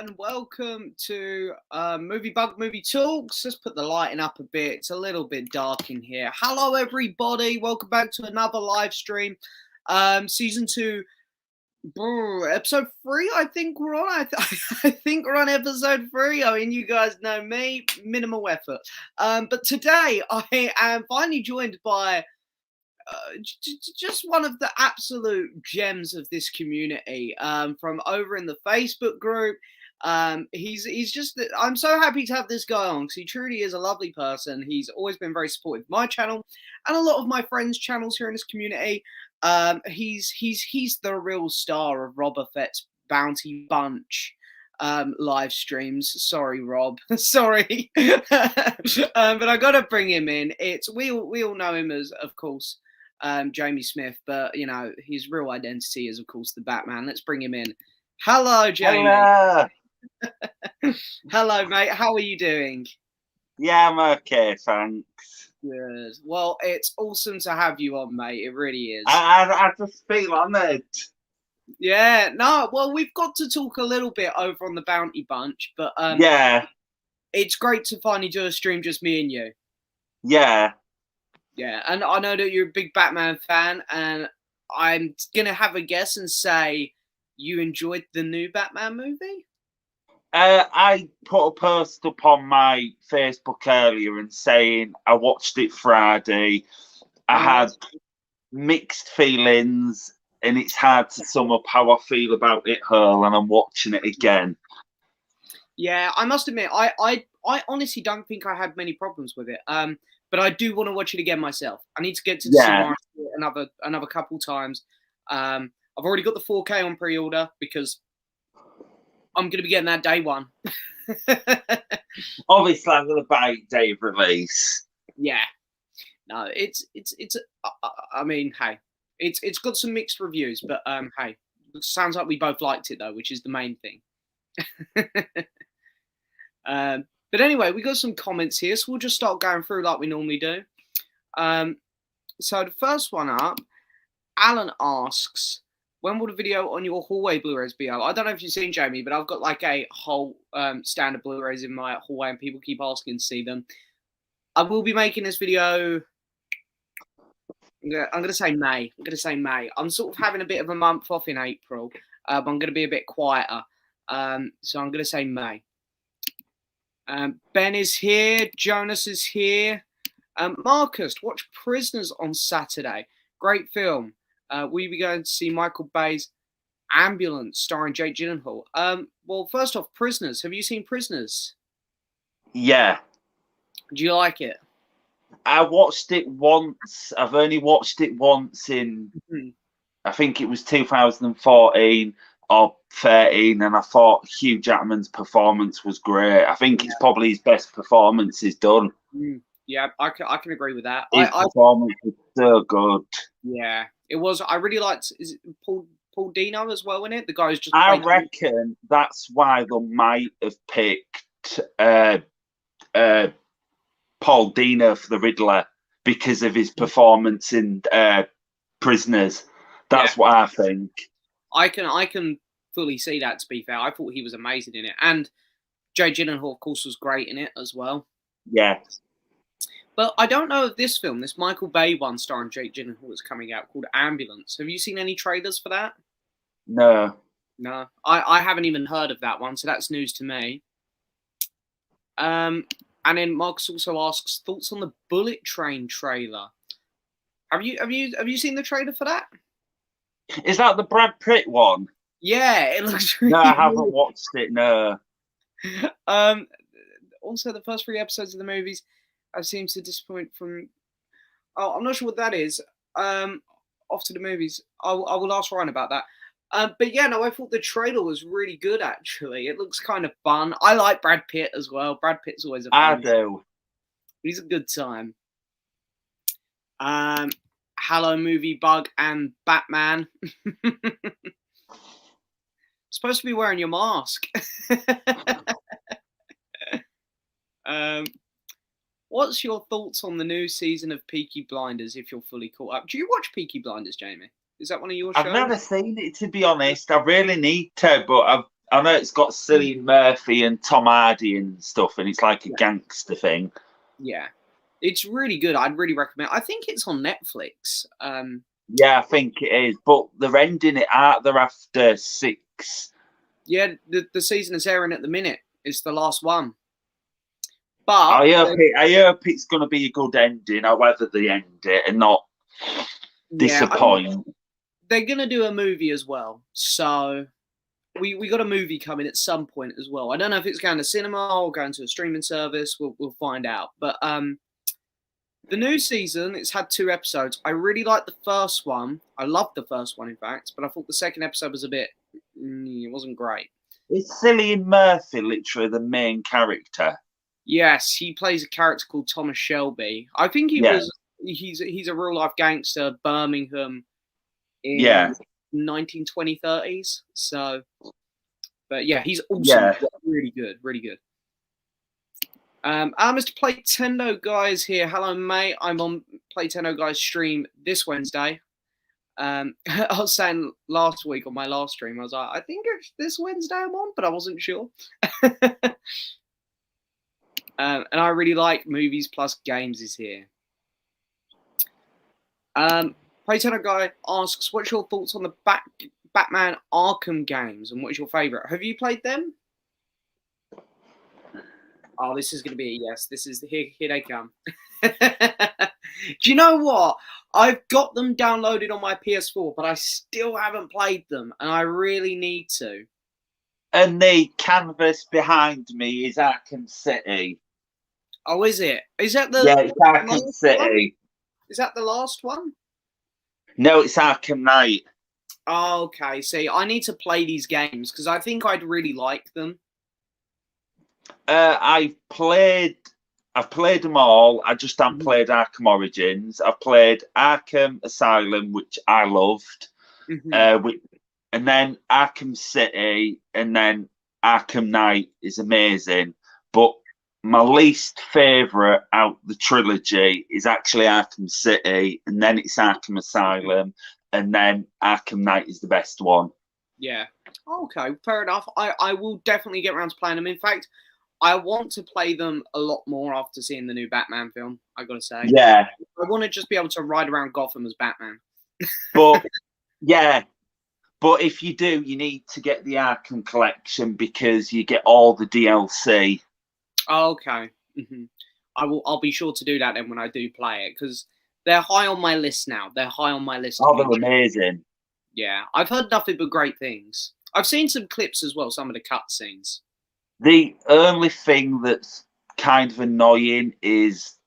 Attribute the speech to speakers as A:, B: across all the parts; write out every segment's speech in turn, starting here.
A: and welcome to Movie Bug Movie Talks. Let's put the lighting up a bit. It's a little bit dark in here. Hello, everybody. Welcome back to another live stream. Season 2, episode 3, I think we're on. I think we're on episode 3. I mean, you guys know me, minimal effort. But today, I am finally joined by just one of the absolute gems of this community from over in the Facebook group. He's just, I'm so happy to have this guy on because he truly is a lovely person. He's always been very supportive of my channel and a lot of my friends' channels here in this community. He's the real star of Rob Fett's Bounty Bunch live streams. Sorry, Rob. Sorry. But I gotta bring him in. We all know him as, of course, Jamie Smith, but you know his real identity is, of course, the Batman. Let's bring him in. Hello, Jamie.
B: Hello.
A: Hello, mate. How are you doing?
B: Yeah, I'm okay, thanks.
A: Good. Well, it's awesome to have you on, mate. It really is.
B: I just feel honoured.
A: Yeah. No. Well, we've got to talk a little bit over on the Bounty Bunch, but
B: yeah,
A: it's great to finally do a stream just me and you.
B: Yeah.
A: Yeah, and I know that you're a big Batman fan, and I'm gonna have a guess and say you enjoyed the new Batman movie.
B: I put a post up on my Facebook earlier and saying I watched it Friday. I had mixed feelings, and it's hard to sum up how I feel about it whole, and I'm watching it again.
A: Yeah, I must admit, I honestly don't think I had many problems with it. But I do want to watch it again myself. I need to get to the cinema another couple times. I've already got the 4K on pre-order because I'm going to be getting that day one.
B: Obviously, I'm going to buy it day of release.
A: Yeah. No, it's. I mean, hey, it's got some mixed reviews, but hey, it sounds like we both liked it though, which is the main thing. But anyway, we got some comments here, so we'll just start going through like we normally do. So the first one up, Alan asks, when will the video on your hallway Blu-rays be out? I don't know if you've seen, Jamie, but I've got like a whole stand of Blu-rays in my hallway, and people keep asking to see them. I will be making this video. I'm gonna say May. I'm sort of having a bit of a month off in April. I'm gonna be a bit quieter, so I'm gonna say May. Ben is here. Jonas is here. Marcus, watch Prisoners on Saturday. Great film. Will you be going to see Michael Bay's Ambulance starring Jake Gyllenhaal? Well, first off, Prisoners. Have you seen Prisoners?
B: Yeah.
A: Do you like it?
B: I watched it once. I've only watched it once in, I think it was 2014 or 13, and I thought Hugh Jackman's performance was great. I think it's probably his best performance he's done.
A: Yeah, I can agree with that.
B: His performance was so good.
A: Yeah, it was. I really liked. Is it Paul Dino as well in it? The guy who's just.
B: I reckon that's why they might have picked Paul Dino for the Riddler, because of his performance in Prisoners. That's what I think.
A: I can fully see that, to be fair. I thought he was amazing in it. And Jake Gyllenhaal, of course, was great in it as well.
B: Yeah.
A: But I don't know if this film, this Michael Bay one starring Jake Gyllenhaal, is coming out, called Ambulance. Have you seen any trailers for that?
B: No.
A: No. I haven't even heard of that one, so that's news to me. And then Marcus also asks, thoughts on the Bullet Train trailer? Have you seen the trailer for that?
B: Is that the Brad Pitt one?
A: Yeah, it looks really
B: No, I haven't watched it, no.
A: Also, the first 3 episodes of the movies have seemed to disappoint from... Oh, I'm not sure what that is. Off to the movies. I will ask Ryan about that. But yeah, no, I thought the trailer was really good, actually. It looks kind of fun. I like Brad Pitt as well. Brad Pitt's always a fun.
B: I do.
A: He's a good time. Hello, Movie Bug and Batman. Supposed to be wearing your mask. What's your thoughts on the new season of Peaky Blinders, if you're fully caught up? Do you watch Peaky Blinders, Jamie? Is that one of your shows?
B: I've never seen it, to be honest. I really need to, but I know it's got Cillian Murphy and Tom Hardy and stuff, and it's like a gangster thing.
A: Yeah, it's really good. I'd really recommend. I think it's on Netflix.
B: Yeah, I think it is, but they're ending it out there after 6.
A: Yeah, the season is airing at the minute. It's the last one. But
B: I hope it's going to be a good ending, however they end it, and not disappoint.
A: They're going to do a movie as well, so we got a movie coming at some point as well. I don't know if it's going to cinema or going to a streaming service. We'll find out. But the new season, it's had 2 episodes. I really liked the first one. I loved the first one, in fact, but I thought the second episode was a bit. It wasn't great.
B: Is Cillian Murphy literally the main character?
A: Yes, he plays a character called Thomas Shelby. I think he's a real life gangster, Birmingham, in 1920s. So, but yeah, he's awesome. Really good, really good. Mr. Playtendo Guys here. Hello, mate. I'm on Playtendo Guys stream this Wednesday. I was saying last week on my last stream, I was like, I think it's this Wednesday I'm on, but I wasn't sure. And I really like Movies Plus Games is here. Playtender Guy asks, what's your thoughts on the Batman Arkham games and what's your favourite? Have you played them? Oh, this is going to be a yes. This is here they come. Do you know what? I've got them downloaded on my PS4, but I still haven't played them, and I really need to.
B: And the canvas behind me is Arkham City.
A: Oh, is it? Is that the?
B: Yeah, it's Arkham City.
A: One? Is that the last one?
B: No, it's Arkham Knight.
A: Oh, okay. See, I need to play these games because I think I'd really like them.
B: I've played them all. I just haven't played Arkham Origins. I've played Arkham Asylum, which I loved, and then Arkham City, and then Arkham Knight is amazing. But my least favourite out the trilogy is actually Arkham City, and then it's Arkham Asylum, and then Arkham Knight is the best one.
A: Yeah. Okay, fair enough. I will definitely get around to playing them. In fact, I want to play them a lot more after seeing the new Batman film, I gotta say.
B: Yeah.
A: I want to just be able to ride around Gotham as Batman.
B: But, yeah. But if you do, you need to get the Arkham Collection because you get all the DLC.
A: Oh, okay. I'll be sure to do that then when I do play it because they're high on my list now. They're high on my list.
B: Oh, they're amazing.
A: Yeah, I've heard nothing but great things. I've seen some clips as well, some of the cutscenes.
B: The only thing that's kind of annoying is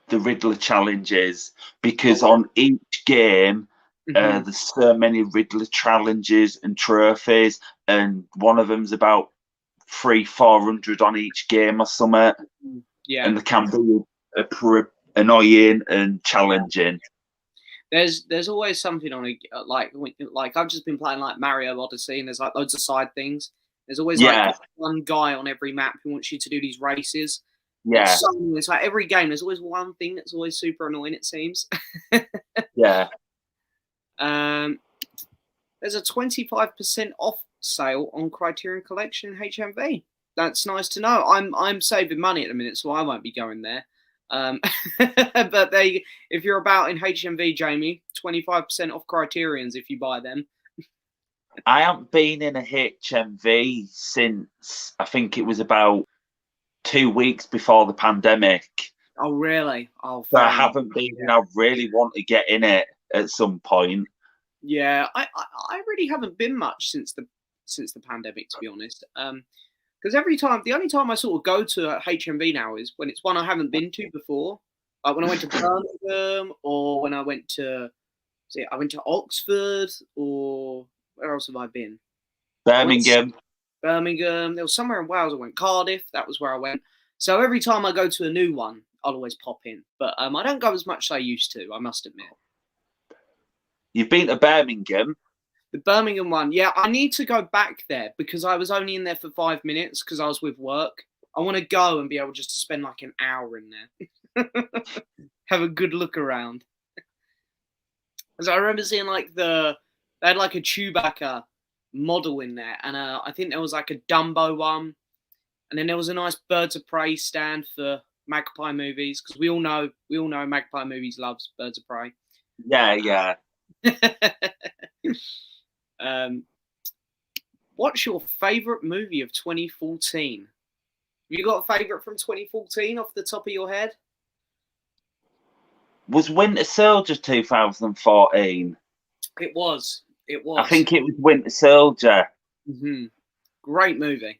B: the Riddler challenges because on each game there's so many Riddler challenges and trophies, and one of them's about 300-400 on each game or something.
A: Yeah,
B: and they can be annoying and challenging.
A: There's always something on it, like I've just been playing like Mario Odyssey, and there's like loads of side things. There's always like one guy on every map who wants you to do these races.
B: Yeah.
A: It's like every game, there's always one thing that's always super annoying, it seems.
B: Yeah.
A: There's a 25% off sale on Criterion Collection HMV. That's nice to know. I'm saving money at the minute, so I won't be going there. But if you're about in HMV, Jamie, 25% off Criterions if you buy them.
B: I haven't been in a HMV since I think it was about 2 weeks before the pandemic.
A: Oh, really? Oh,
B: so I haven't been, and I really want to get in it at some point.
A: Yeah, I really haven't been much since the pandemic, to be honest. Because the only time I sort of go to a HMV now is when it's one I haven't been to before. Like when I went to Birmingham, or when I went to Oxford, or where else have I been?
B: Birmingham.
A: There was somewhere in Wales I went. Cardiff, that was where I went. So every time I go to a new one, I'll always pop in. But I don't go as much as I used to, I must admit.
B: You've been to Birmingham?
A: The Birmingham one, yeah. I need to go back there because I was only in there for 5 minutes because I was with work. I want to go and be able just to spend like an hour in there. Have a good look around. Because I remember seeing like they had like a Chewbacca model in there, and I think there was like a Dumbo one, and then there was a nice Birds of Prey stand for Magpie movies, because we all know Magpie movies loves Birds of Prey.
B: Yeah.
A: What's your favourite movie of 2014? Have you got a favourite from 2014 off the top of your head?
B: Was Winter Soldier 2014?
A: It was.
B: I think it was Winter Soldier.
A: Mm-hmm. Great movie.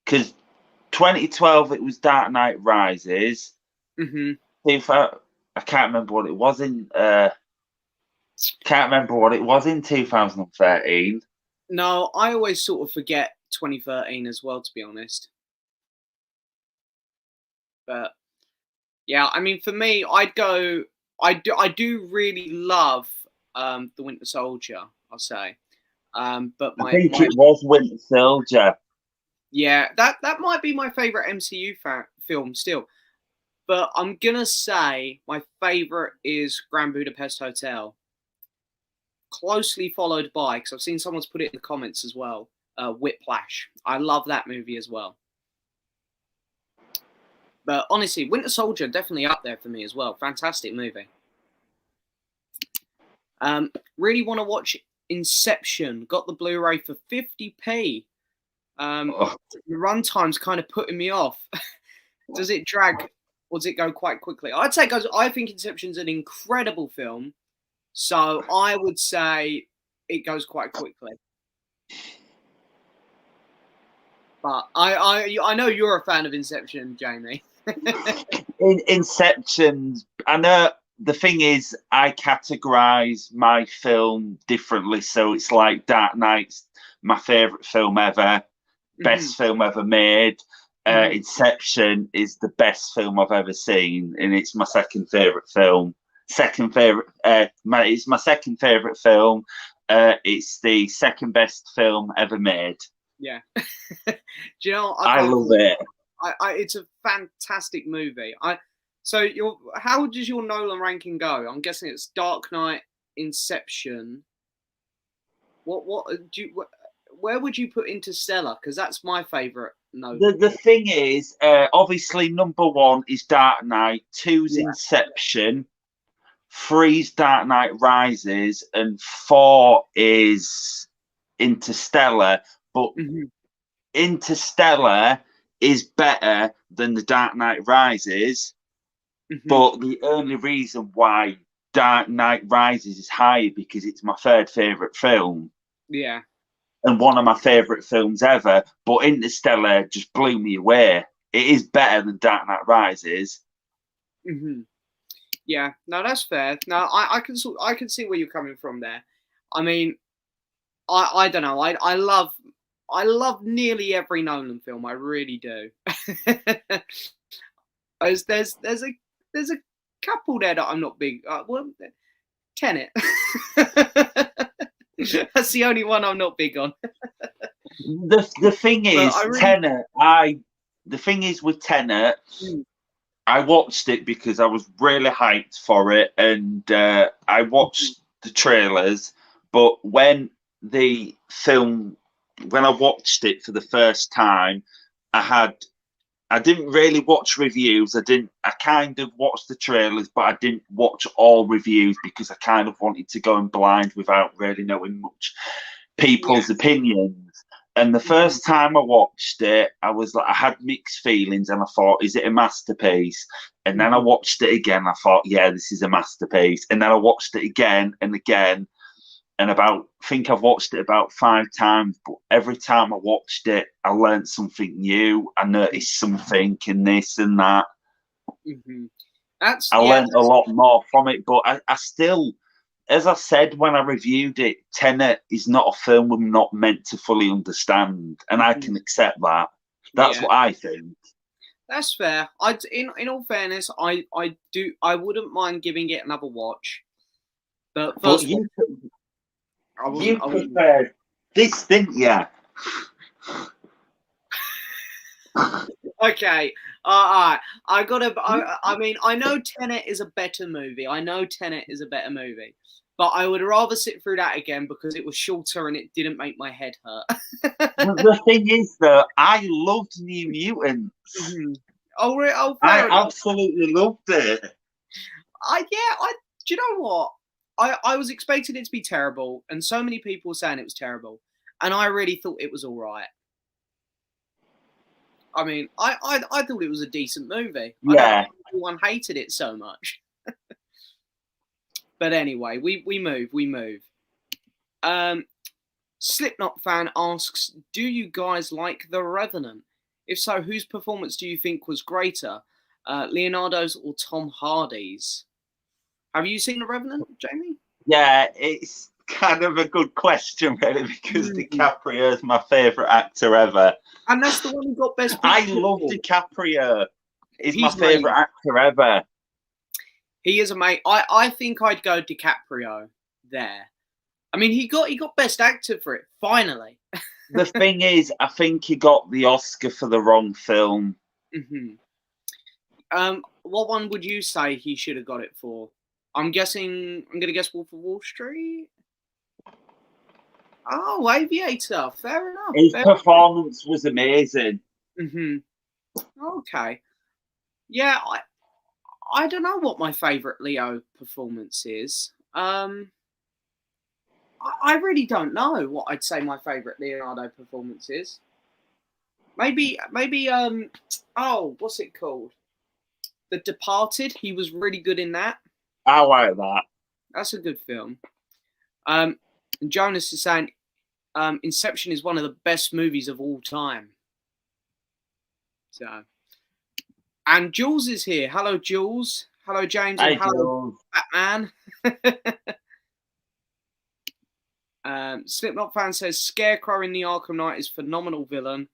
B: Because 2012 it was Dark Knight Rises.
A: Mm-hmm.
B: I can't remember what it was in. Can't remember what it was in 2013.
A: No, I always sort of forget 2013 as well, to be honest. But yeah, I mean, for me, I'd go. I do really love the Winter Soldier. I'll say, but
B: I think it was Winter Soldier.
A: Yeah, that might be my favorite MCU film still. But I'm gonna say my favorite is Grand Budapest Hotel. Closely followed by, because I've seen someone's put it in the comments as well, Whiplash. I love that movie as well. But honestly, Winter Soldier definitely up there for me as well. Fantastic movie. Really want to watch Inception. Got the Blu-ray for 50p. The runtime's kind of putting me off. Does it drag or does it go quite quickly? I'd say I think Inception's an incredible film. So I would say it goes quite quickly. But I know you're a fan of Inception, Jamie.
B: Inception, I know. The thing is, I categorize my film differently. So it's like Dark Knight's my favorite film ever, best film ever made. Inception is the best film I've ever seen, and it's my second favorite film. It's my second favorite film. It's the second best film ever made.
A: Yeah. Do you know?
B: I love it.
A: It's a fantastic movie. So how does your Nolan ranking go? I'm guessing it's Dark Knight, Inception. Where would you put Interstellar? Because that's my favorite Nolan.
B: The thing is, obviously, number one is Dark Knight, two's Inception, three's Dark Knight Rises, and four is Interstellar. But Interstellar is better than the Dark Knight Rises. But the only reason why Dark Knight Rises is higher because it's my third favourite film.
A: Yeah.
B: And one of my favourite films ever. But Interstellar just blew me away. It is better than Dark Knight Rises.
A: Yeah, no, that's fair. No, I can see where you're coming from there. I mean, I don't know. I love nearly every Nolan film. I really do. There's a couple there that I'm not big. Well, Tenet. That's the only one I'm not big on.
B: The thing is, Tenet. The thing is with Tenet, I watched it because I was really hyped for it, and I watched the trailers. But when I watched it for the first time, I didn't really watch reviews. I kind of watched the trailers, but I didn't watch all reviews because I kind of wanted to go in blind without really knowing much people's opinions. And the first time I watched it, I had mixed feelings, and I thought, is it a masterpiece? And then I watched it again. I thought, yeah, this is a masterpiece. And then I watched it again and again. And I think I've watched it about 5 times, but every time I watched it, I learned something new. I noticed something in this and that. I learned a lot more from it, but I still, as I said when I reviewed it, Tenet is not a film we're not meant to fully understand, and I can accept that. That's what I think.
A: That's fair. In all fairness, I wouldn't mind giving it another watch. But first,
B: you prepared this, didn't you?
A: Okay. I mean, I know Tenet is a better movie. but I would rather sit through that again because it was shorter and it didn't make my head hurt.
B: The thing is, though, I loved New Mutants.
A: Mm-hmm. Oh,
B: I
A: fair enough.
B: absolutely loved it.
A: Do you know what? I was expecting it to be terrible, and so many people were saying it was terrible, and I really thought it was all right. I mean, I thought it was a decent movie.
B: Yeah.
A: I don't know why everyone hated it so much. But anyway, we move. Slipknot fan asks, do you guys like The Revenant? If so, whose performance do you think was greater? Leonardo's or Tom Hardy's? Have you seen The Revenant, Jamie?
B: Yeah, it's kind of a good question, really, because DiCaprio is my favourite actor ever.
A: And that's the one who got Best Picture.
B: I love DiCaprio. He's my favourite actor ever.
A: He is amazing. I think I'd go DiCaprio there. I mean, he got Best Actor for it, finally.
B: The thing is, I think he got the Oscar for the wrong film.
A: Mm-hmm. What one would you say he should have got it for? I'm going to guess Wolf of Wall Street. Oh, Aviator. Fair enough.
B: His performance was amazing.
A: Mm-hmm. Okay. Yeah, I don't know what my favourite Leo performance is. I really don't know what I'd say my favourite Leonardo performance is. Maybe what's it called? The Departed. He was really good in that.
B: I like that.
A: That's a good film. Jonas is saying Inception is one of the best movies of all time. So, and Jules is here. Hello, Jules. Hello, James. And hello, Batman. Slipknot fan says Scarecrow in the Arkham Knight is phenomenal villain.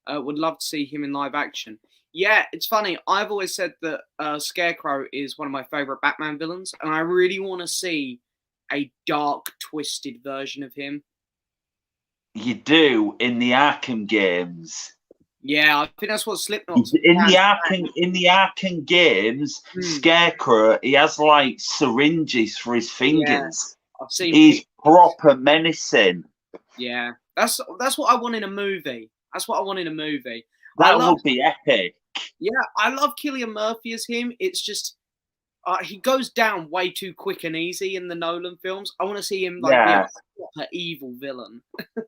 A: Would love to see him in live action. Yeah, it's funny. I've always said that Scarecrow is one of my favourite Batman villains, and I really want to see a dark, twisted version of him.
B: You do in the Arkham games.
A: Yeah, I think that's what Slipknot's
B: in the Arkham games. Scarecrow, he has like syringes for his fingers.
A: Yeah, I've seen.
B: He's proper menacing.
A: Yeah, that's what I want in a movie. That's what I want in a movie.
B: That would be epic.
A: Yeah, I love Cillian Murphy as him. It's just he goes down way too quick and easy in the Nolan films. I want to see him like be a proper evil villain.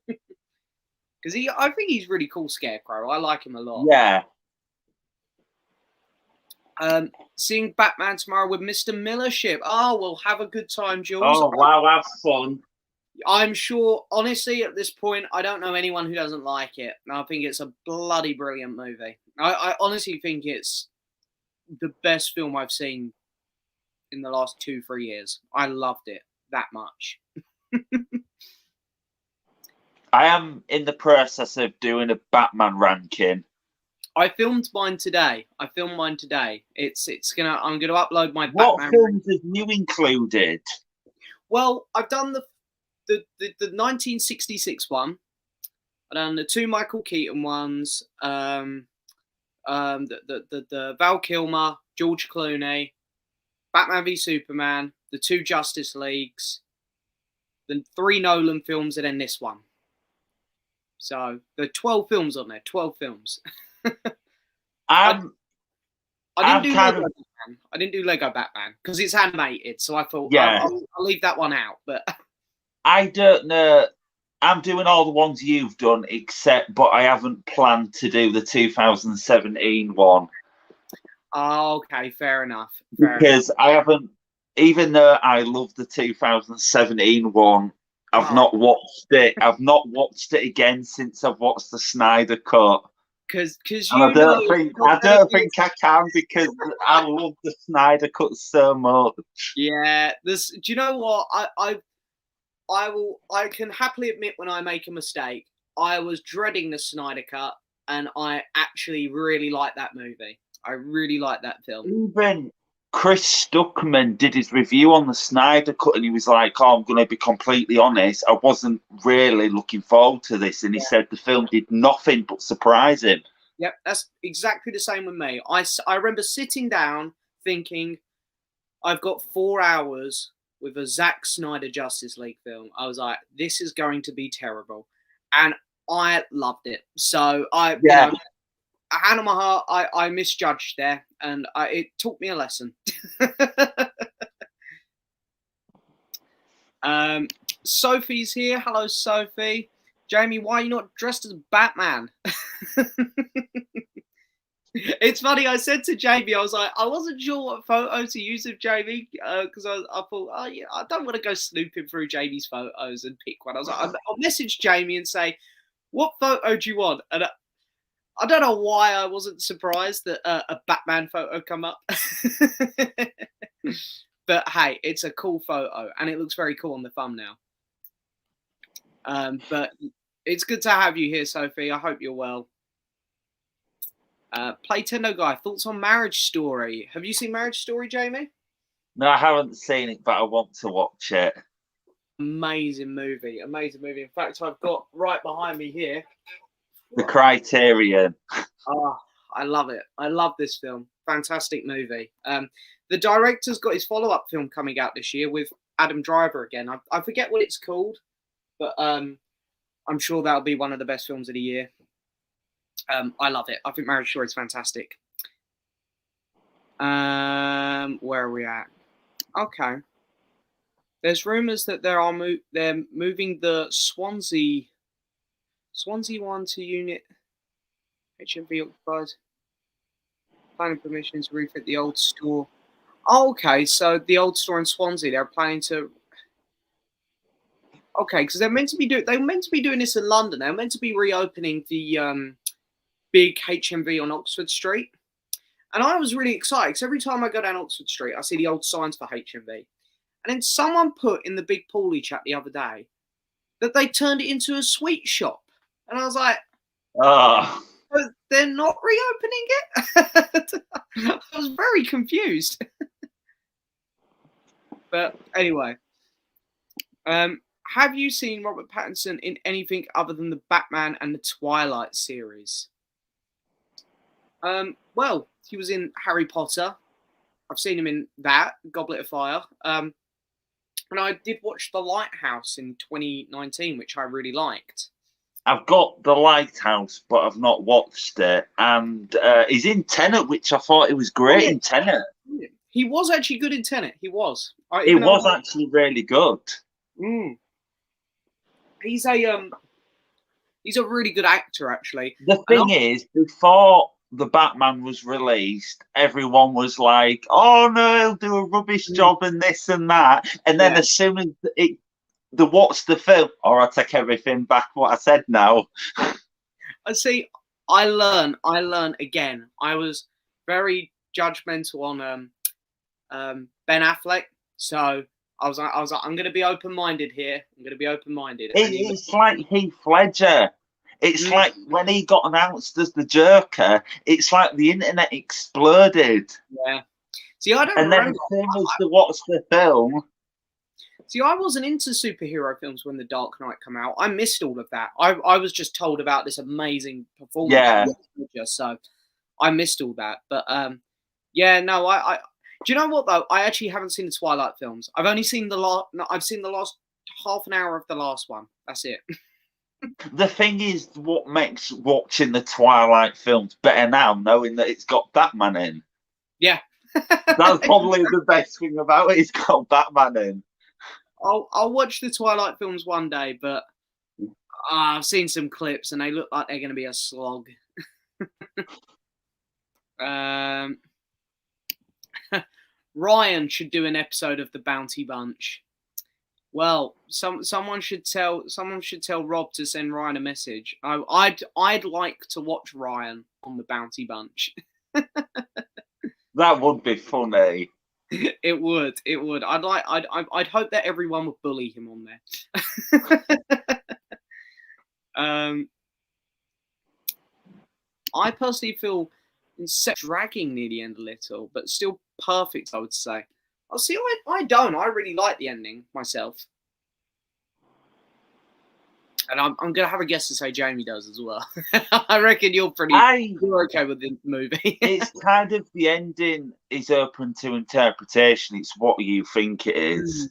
A: Because I think he's really cool, Scarecrow. I like him a lot.
B: Yeah.
A: Seeing Batman tomorrow with Mr. Millership. Oh, we'll have a good time, Jules.
B: Oh, wow, have fun.
A: I'm sure, honestly, at this point, I don't know anyone who doesn't like it. I think it's a bloody brilliant movie. I honestly think it's the best film I've seen in the last 2-3 years. I loved it that much.
B: I am in the process of doing a Batman ranking.
A: I filmed mine today. I'm gonna upload my
B: What
A: Batman
B: films have you included?
A: Well, I've done the 1966 one. I've done the 2 Michael Keaton ones. The Val Kilmer, George Clooney, Batman v Superman, the 2 Justice Leagues, the 3 Nolan films, and then this one. So there are 12 films on there. 12 films. I didn't do Lego Batman because it's animated, so I thought I'll leave that one out. But
B: I don't know. I'm doing all the ones you've done, but I haven't planned to do the 2017 one.
A: Oh, okay, fair enough.
B: Because I haven't, even though I love the 2017 one, I've not watched it. I've not watched it again since I've watched the Snyder Cut.
A: Because
B: I don't think I can because I love the Snyder Cut so much.
A: Yeah, do you know what? I can happily admit when I make a mistake. I was dreading the Snyder Cut, and I actually really like that movie. I really like that film.
B: Even Chris Stuckman did his review on the Snyder Cut, and he was like, "Oh, I'm going to be completely honest. I wasn't really looking forward to this," and he said the film did nothing but surprise him.
A: Yep, that's exactly the same with me. I remember sitting down thinking, I've got 4 hours with a Zack Snyder Justice League film, I was like, this is going to be terrible. And I loved it. So I,
B: Yeah.
A: you know, a hand on my heart, I misjudged there, and it taught me a lesson. Sophie's here. Hello, Sophie. Jamie, why are you not dressed as Batman? It's funny. I said to Jamie, I was like, I wasn't sure what photo to use of Jamie because I thought, oh yeah, I don't want to go snooping through Jamie's photos and pick one. I was like, I'll message Jamie and say, what photo do you want? And I don't know why I wasn't surprised that a Batman photo come up. But hey, it's a cool photo and it looks very cool on the thumbnail. But it's good to have you here, Sophie. I hope you're well. Playtendo guy, thoughts on Marriage Story? Have you seen Marriage Story, Jamie?
B: No, I haven't seen it, but I want to watch it.
A: Amazing movie. In fact, I've got right behind me here
B: The Criterion.
A: Oh, I love it. I love this film. Fantastic movie. The director's got his follow-up film coming out this year with Adam Driver again. I forget what it's called, but I'm sure that'll be one of the best films of the year. I love it. I think Marriage Story is fantastic. Where are we at? Okay. There's rumours that they're moving the Swansea one to unit HMV occupied. Planning permission to refit the old store. Oh, okay, so the old store in Swansea, they're planning to. Okay, because they were meant to be doing this in London. They were meant to be reopening the big HMV on Oxford Street, and I was really excited because every time I go down Oxford Street, I see the old signs for HMV, and then someone put in the Big Paulie chat the other day that they turned it into a sweet shop, and I was like,
B: Oh,
A: they're not reopening it. I was very confused. But anyway, have you seen Robert Pattinson in anything other than the Batman and the Twilight series? Well, he was in Harry Potter. I've seen him in that, Goblet of Fire. And I did watch The Lighthouse in 2019, which I really liked.
B: I've got The Lighthouse, but I've not watched it. And he's in Tenet, which I thought he was great in Tenet.
A: He was actually good in Tenet. He was.
B: He was actually really good.
A: He's a really good actor, actually.
B: The thing is, before the Batman was released, everyone was like, "Oh no, he'll do a rubbish job and this and that." And then as soon as what's the film? Or I take everything back. What I said now.
A: I see. I learn again. I was very judgmental on Ben Affleck, so I was like, I'm going to be open-minded here. I'm going to be open-minded.
B: It's like Heath Ledger. It's like when he got announced as the Joker, it's like the internet exploded.
A: Yeah. See, I don't.
B: And then as soon as what's the film?
A: See, I wasn't into superhero films when The Dark Knight came out. I missed all of that. I was just told about this amazing performance.
B: Yeah.
A: So I missed all that. But yeah, no, I do you know what though? I actually haven't seen the Twilight films. I've only seen I've seen the last half an hour of the last one. That's it.
B: The thing is, what makes watching the Twilight films better now, knowing that it's got Batman in.
A: Yeah.
B: That's probably the best thing about it. It's got Batman in.
A: I'll watch the Twilight films one day, but I've seen some clips and they look like they're going to be a slog. Ryan should do an episode of the Bounty Bunch. Well, someone should tell Rob to send Ryan a message. I'd like to watch Ryan on the Bounty Bunch.
B: That would be funny.
A: It would. I'd hope that everyone would bully him on there. I personally feel Inception dragging near the end a little, but still perfect, I would say. I'll see. I don't. I really like the ending myself, and I'm gonna have a guess to say Jamie does as well. I reckon you're okay with the movie.
B: It's kind of the ending is open to interpretation. It's what you think it is.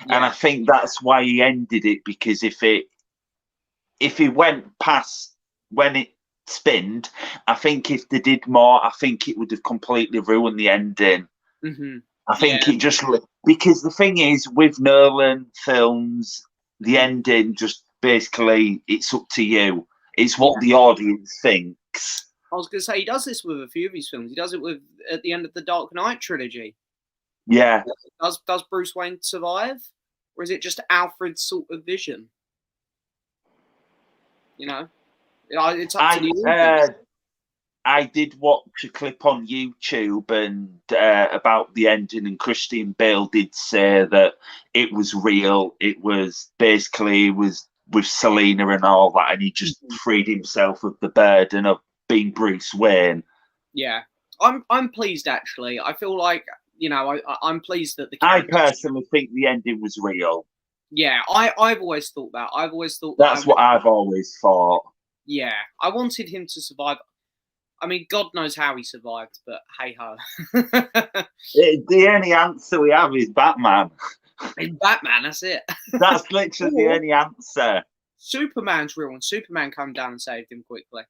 B: And I think that's why he ended it, because if he went past when it spinned, I think if they did more, I think it would have completely ruined the ending.
A: Mm-hmm.
B: I think it just, because the thing is with Nolan films, the ending just basically, it's up to you. It's what the audience thinks.
A: I was going to say, he does this with a few of his films. He does it at the end of the Dark Knight trilogy.
B: Yeah.
A: Does Bruce Wayne survive? Or is it just Alfred's sort of vision? You know? It's up to the audience.
B: I did watch a clip on YouTube and about the ending, and Christian Bale did say that it was real. It was basically with Selena and all that, and he just freed himself of the burden of being Bruce Wayne.
A: Yeah, I'm pleased actually. I feel like, you know, I'm pleased that
B: I personally think the ending was real.
A: Yeah, I've always thought that. I've always thought
B: that's what I've always thought.
A: Yeah, I wanted him to survive. I mean, God knows how he survived, but hey ho.
B: The only answer we have is Batman.
A: In Batman, that's it.
B: That's literally the only answer.
A: Superman's real, and Superman come down and saved him quickly.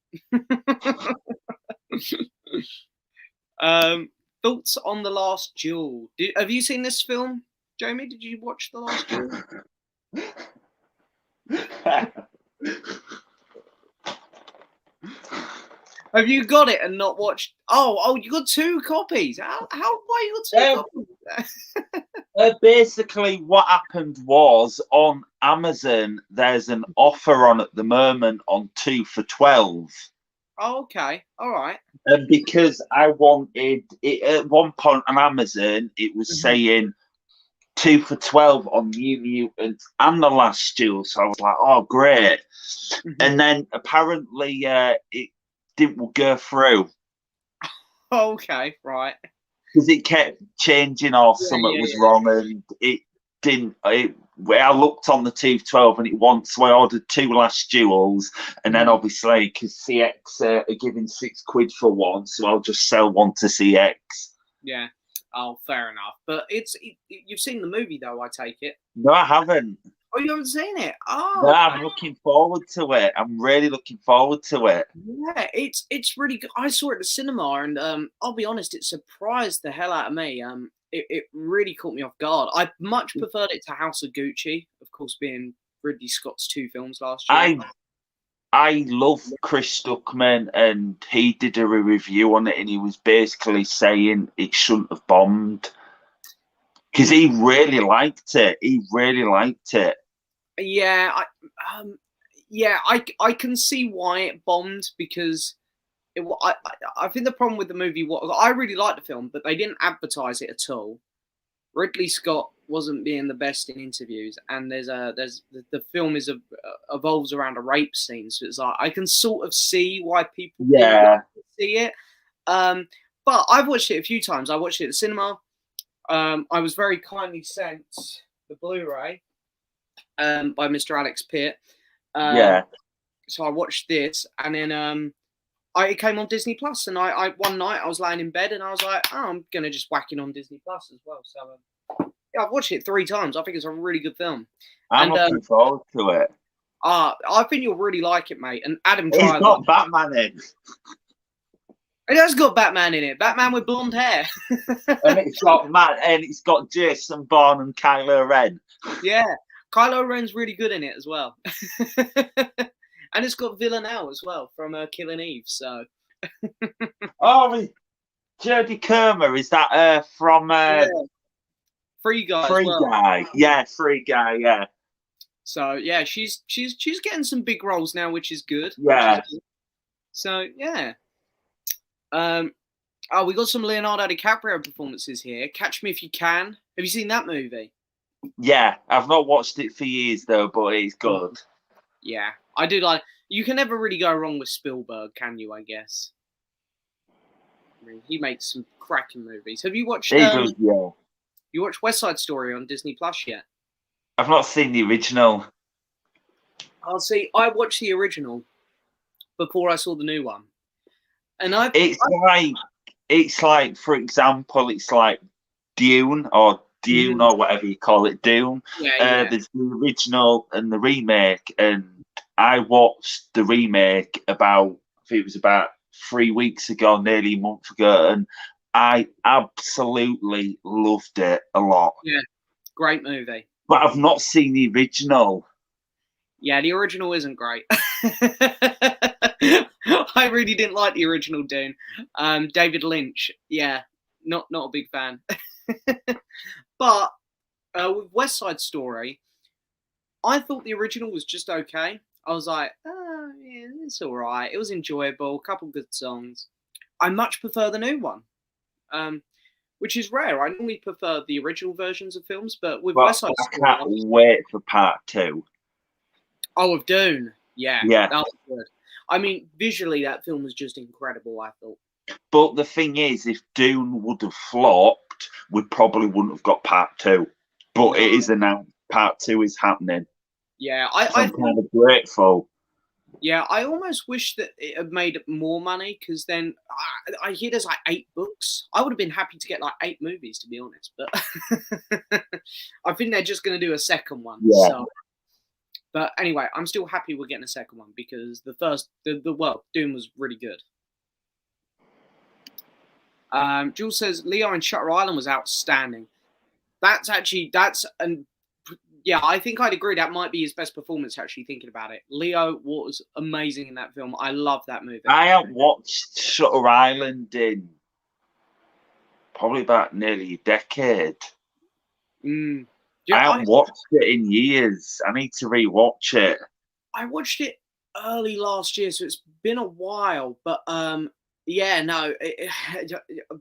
A: Thoughts on The Last Duel? Have you seen this film, Jamie? Did you watch The Last Duel? Have you got it and not watched? Oh, you got 2 copies. Why you got 2 copies?
B: Basically, what happened was on Amazon, there's an offer on at the moment on 2 for $12.
A: Oh, okay, all right.
B: And because I wanted it at one point on Amazon, it was saying 2 for $12 on New Mutants and The Last Duel. So I was like, oh, great. And then apparently it didn't go through.
A: Okay, right.
B: Because it kept changing or something was wrong, and it didn't. I looked on the 2 for $12 and it won't, so I ordered 2 Last Duels, and then obviously because CX are giving £6 for one, so I'll just sell one to CX.
A: Yeah. Oh, fair enough. But you've seen the movie though, I take it.
B: No, I haven't.
A: Oh, you haven't seen it? Oh,
B: no, I'm looking forward to it. I'm really looking forward to it.
A: Yeah, it's really good. I saw it at the cinema, and I'll be honest, it surprised the hell out of me. It really caught me off guard. I much preferred it to House of Gucci, of course, being Ridley Scott's 2 films last year.
B: I love Chris Stuckman, and he did a review on it, and he was basically saying it shouldn't have bombed because he really liked it. He really liked it.
A: Yeah, I can see why it bombed, because I think the problem with the movie was I really liked the film, but they didn't advertise it at all. Ridley Scott wasn't being the best in interviews, and the film evolves around a rape scene, so it's like I can sort of see why people didn't see it. But I've watched it a few times. I watched it at the cinema. I was very kindly sent the Blu-ray by Mr. Alex Pitt. So I watched this, and then it came on Disney Plus, and I one night I was laying in bed and I was like, oh, I'm gonna just whack it on Disney Plus as well. So yeah, I've watched it 3 times. I think it's a really good film.
B: I'm looking forward to it.
A: I think you'll really like it, mate. And Adam
B: Driver. It's got Batman in.
A: It has got Batman in it. Batman with blonde hair.
B: And it's got Jason Bourne and Kylo Ren.
A: Yeah, Kylo Ren's really good in it as well. And it's got Villanelle as well from Killing Eve. So.
B: Jodie Comer, is that from
A: Free Guy?
B: Free Guy, yeah, Free Guy, yeah.
A: So yeah, she's getting some big roles now, which is good.
B: Yeah.
A: So yeah. We got some Leonardo DiCaprio performances here. Catch Me If You Can. Have you seen that movie?
B: Yeah, I've not watched it for years though, but it's good.
A: Yeah, I do like. You can never really go wrong with Spielberg, can you? I guess. I mean, he makes some cracking movies. Have you watched?
B: He does, yeah.
A: You watched West Side Story on Disney Plus yet?
B: I've not seen the original.
A: I'll see. I watched the original before I saw the new one, and it's like,
B: for example, it's like Dune or Dune or whatever you call it, Dune.
A: Yeah.
B: There's the original and the remake, and I watched the remake I think it was about 3 weeks ago, nearly a month ago, and I absolutely loved it a lot.
A: Yeah, great movie.
B: But I've not seen the original.
A: Yeah, the original isn't great. I really didn't like the original Dune. David Lynch, yeah, not a big fan. But with West Side Story, I thought the original was just okay. I was like, oh, yeah, it's all right. It was enjoyable, a couple good songs. I much prefer the new one, which is rare. I normally prefer the original versions of films, but with West Side
B: I
A: Story,
B: can't wait for part 2.
A: Oh, of Dune, yeah,
B: Yeah.
A: that was good. I mean, visually, that film was just incredible. I thought.
B: But the thing is, if Dune would have flopped, we probably wouldn't have got part 2. But it is announced part 2 is happening.
A: Yeah,
B: I'm kind of grateful.
A: Yeah, I almost wish that it had made more money, because then I hear there's like 8 books. I would have been happy to get like 8 movies, to be honest. But I think they're just going to do a second one.
B: Yeah.
A: So. But anyway, I'm still happy we're getting a second one, because the first, Dune was really good. Jules says Leo in Shutter Island was outstanding. Yeah, I think I'd agree. That might be his best performance, actually, thinking about it. Leo was amazing in that film. I love that movie.
B: I haven't watched Shutter Island in probably about nearly a decade.
A: Yeah,
B: I haven't watched it in years. I need to rewatch it.
A: I watched it early last year, so it's been a while. But yeah, no,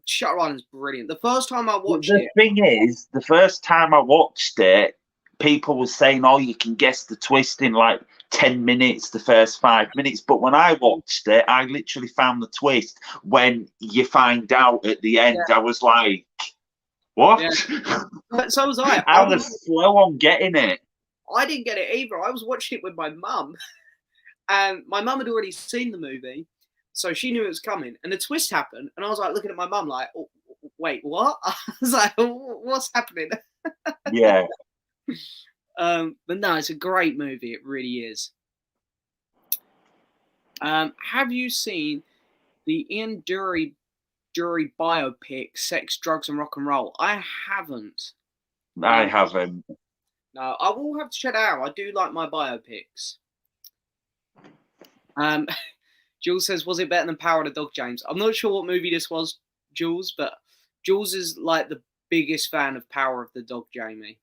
A: Shutter Island's brilliant. The first time I watched it...
B: The thing is, the first time I watched it, people were saying, oh, you can guess the twist in like 10 minutes, the first 5 minutes. But when I watched it, I literally found the twist when you find out at the end. Yeah. I was like, what?
A: Yeah. So was I.
B: I was slow on getting it.
A: I didn't get it either. I was watching it with my mum, and my mum had already seen the movie, so she knew it was coming. And the twist happened, and I was like looking at my mum like, oh, wait, what? I was like, what's happening?
B: Yeah.
A: But no, it's a great movie. It really is. Have you seen the Ian Dury biopic, Sex, Drugs and Rock and Roll? I haven't.
B: I haven't.
A: No, I will have to check it out. I do like my biopics. Jules says, was it better than Power of the Dog, James? I'm not sure what movie this was, Jules, but Jules is like the biggest fan of Power of the Dog, Jamie.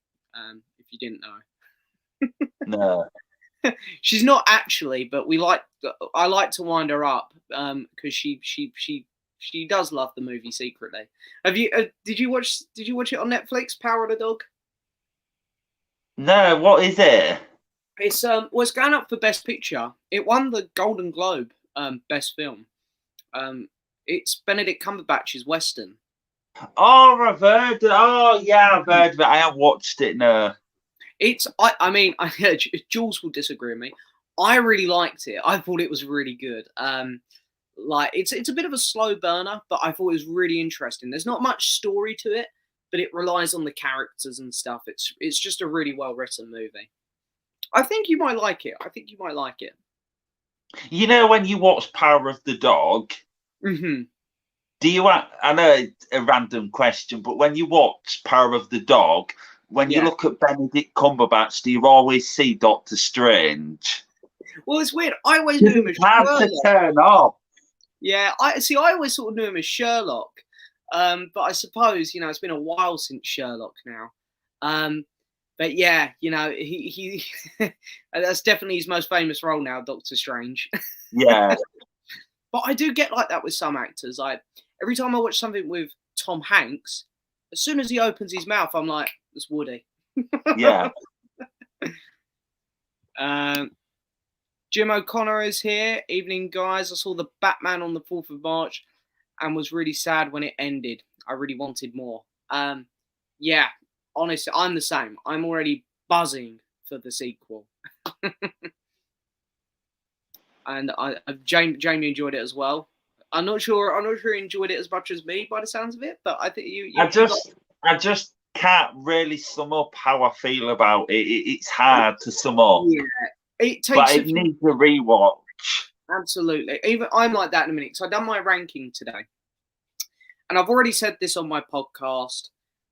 A: If you didn't know.
B: No.
A: She's not actually, but I like to wind her up because she does love the movie secretly. Have you? Did you watch it on Netflix, Power of the Dog?
B: No. What is it?
A: It's it's going up for Best Picture. It won the Golden Globe Best Film. It's Benedict Cumberbatch's Western.
B: Oh, I've heard. Oh, yeah, I've heard of it. I haven't watched it. No.
A: I mean, Jules will disagree with me. I really liked it. I thought it was really good. Like it's a bit of a slow burner, but I thought it was really interesting. There's not much story to it, but it relies on the characters and stuff. It's just a really well written movie. I think you might like it.
B: You know, when you watch Power of the Dog,
A: mm-hmm.
B: Do you? I know it's a random question, but when you watch Power of the Dog, when you look at Benedict Cumberbatch, do you always see Doctor Strange?
A: Well, it's weird. I always knew him as Sherlock.
B: To turn off.
A: Yeah, I always sort of knew him as Sherlock, but I suppose it's been a while since Sherlock now. But yeah, he that's definitely his most famous role now, Doctor Strange.
B: Yeah.
A: But I do get like that with some actors. Like every time I watch something with Tom Hanks, as soon as he opens his mouth, I'm like, it's Woody.
B: Yeah.
A: Jim O'Connor is here. Evening, guys. I saw the Batman on the 4th of March and was really sad when it ended. I really wanted more. Yeah, honestly, I'm the same. I'm already buzzing for the sequel. And Jamie enjoyed it as well. I'm not sure he enjoyed it as much as me by the sounds of it, but I think you
B: I just can't really sum up how I feel about it. It's hard to sum up.
A: Yeah, it
B: but
A: takes.
B: it needs a rewatch.
A: Absolutely. Even I'm like that in a minute. So I done my ranking today, and I've already said this on my podcast,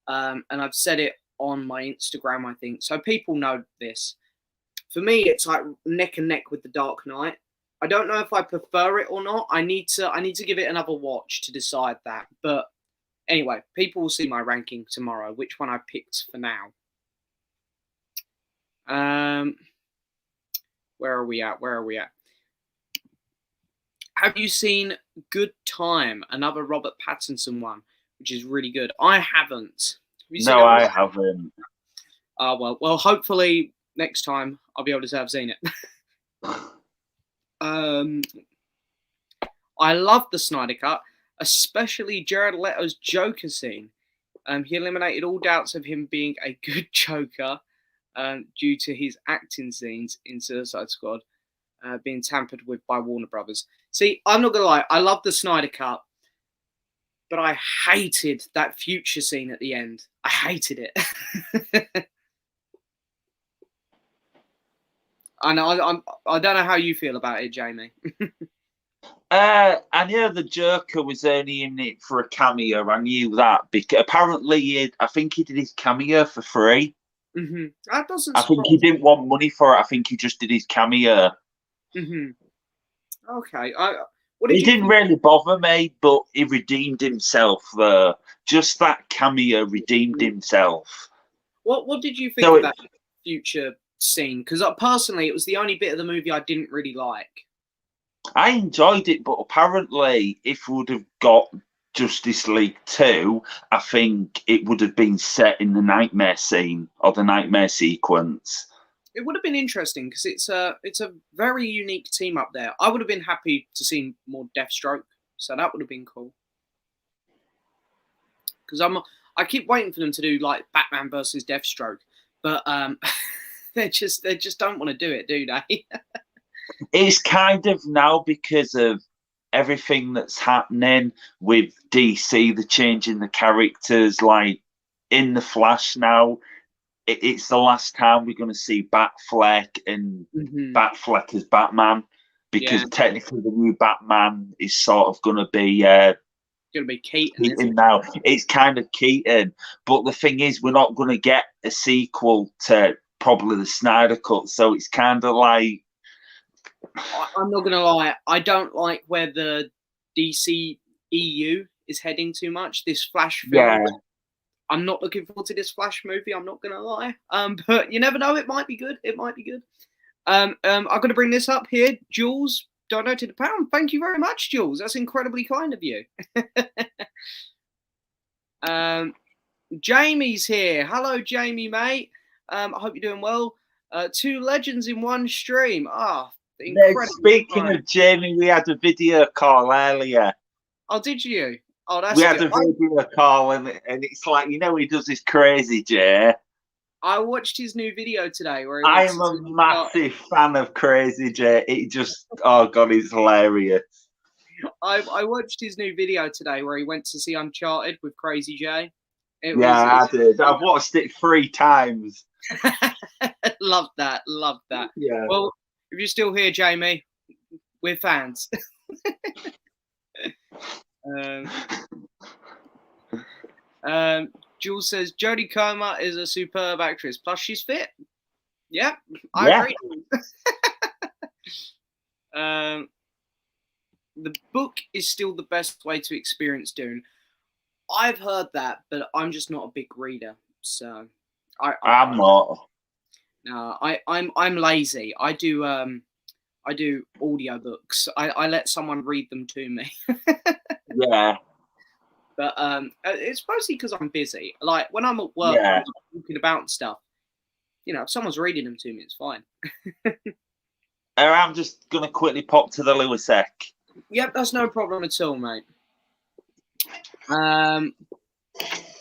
A: and I've said it on my Instagram, I think. So people know this. For me, it's like neck and neck with The Dark Knight. I don't know if I prefer it or not. I need to give it another watch to decide that. But anyway, people will see my ranking tomorrow, which one I picked for now. Where are we at? Have you seen Good Time, another Robert Pattinson one, which is really good? I haven't.
B: No, I haven't.
A: Oh, well, hopefully next time I'll be able to say I've seen it. I love the Snyder Cut, especially Jared Leto's Joker scene. He eliminated all doubts of him being a good Joker due to his acting scenes in Suicide Squad being tampered with by Warner Brothers. See, I'm not going to lie, I love the Snyder Cut, but I hated that future scene at the end. I hated it. And I don't know how you feel about it, Jamie.
B: I knew the Joker was only in it for a cameo. I knew that because apparently, I think he did his cameo for free.
A: Mm-hmm. That doesn't.
B: I think he didn't want money for it. I think he just did his cameo.
A: Mm-hmm. Okay.
B: He didn't really bother me, but he redeemed himself there. Just that cameo redeemed himself.
A: What did you think of that future scene? Because personally, it was the only bit of the movie I didn't really like.
B: I enjoyed it, but apparently, if we would have got Justice League 2, I think it would have been set in the nightmare scene or the nightmare sequence.
A: It would have been interesting because it's a very unique team up there. I would have been happy to see more Deathstroke, so that would have been cool. Because I keep waiting for them to do like Batman versus Deathstroke, but they just don't want to do it, do they?
B: It's kind of now because of everything that's happening with DC, the change in the characters, like in the Flash now. It's the last time we're going to see Batfleck and Batfleck as Batman, because technically the new Batman is sort of going to be Keaton now. It's kind of Keaton, but the thing is, we're not going to get a sequel to probably the Snyder Cut, so it's kind of like.
A: I'm not going to lie, I don't like where the DC EU is heading too much. This Flash film.
B: Yeah.
A: I'm not looking forward to this Flash movie. I'm not gonna lie. But you never know. It might be good. I'm gonna bring this up here. Jules donated £1. Thank you very much, Jules. That's incredibly kind of you. Jamie's here. Hello, Jamie, mate. I hope you're doing well. 2 legends in one stream.
B: Speaking of Jamie, we had a video call earlier.
A: Oh, did you? Oh, that's
B: we had a video call, and it's like, he does this crazy, Jay.
A: I watched his new video today. Where
B: I'm a massive fan of Crazy Jay. It just, oh God, it's hilarious.
A: I watched his new video today where he went to see Uncharted with Crazy Jay.
B: I did. I've watched it 3 times.
A: Love that.
B: Yeah.
A: Well, if you're still here, Jamie, we're fans. Jules says Jodie Comer is a superb actress. Plus, she's fit. Yeah, I agree. The book is still the best way to experience Dune. I've heard that, but I'm just not a big reader, so
B: I'm not.
A: No, I'm lazy. I do audiobooks. I let someone read them to me.
B: Yeah.
A: But it's mostly because I'm busy. Like when I'm at work, I'm talking about stuff. If someone's reading them to me, it's fine.
B: I'm just gonna quickly pop to the Lewis Eck.
A: Yep, that's no problem at all, mate.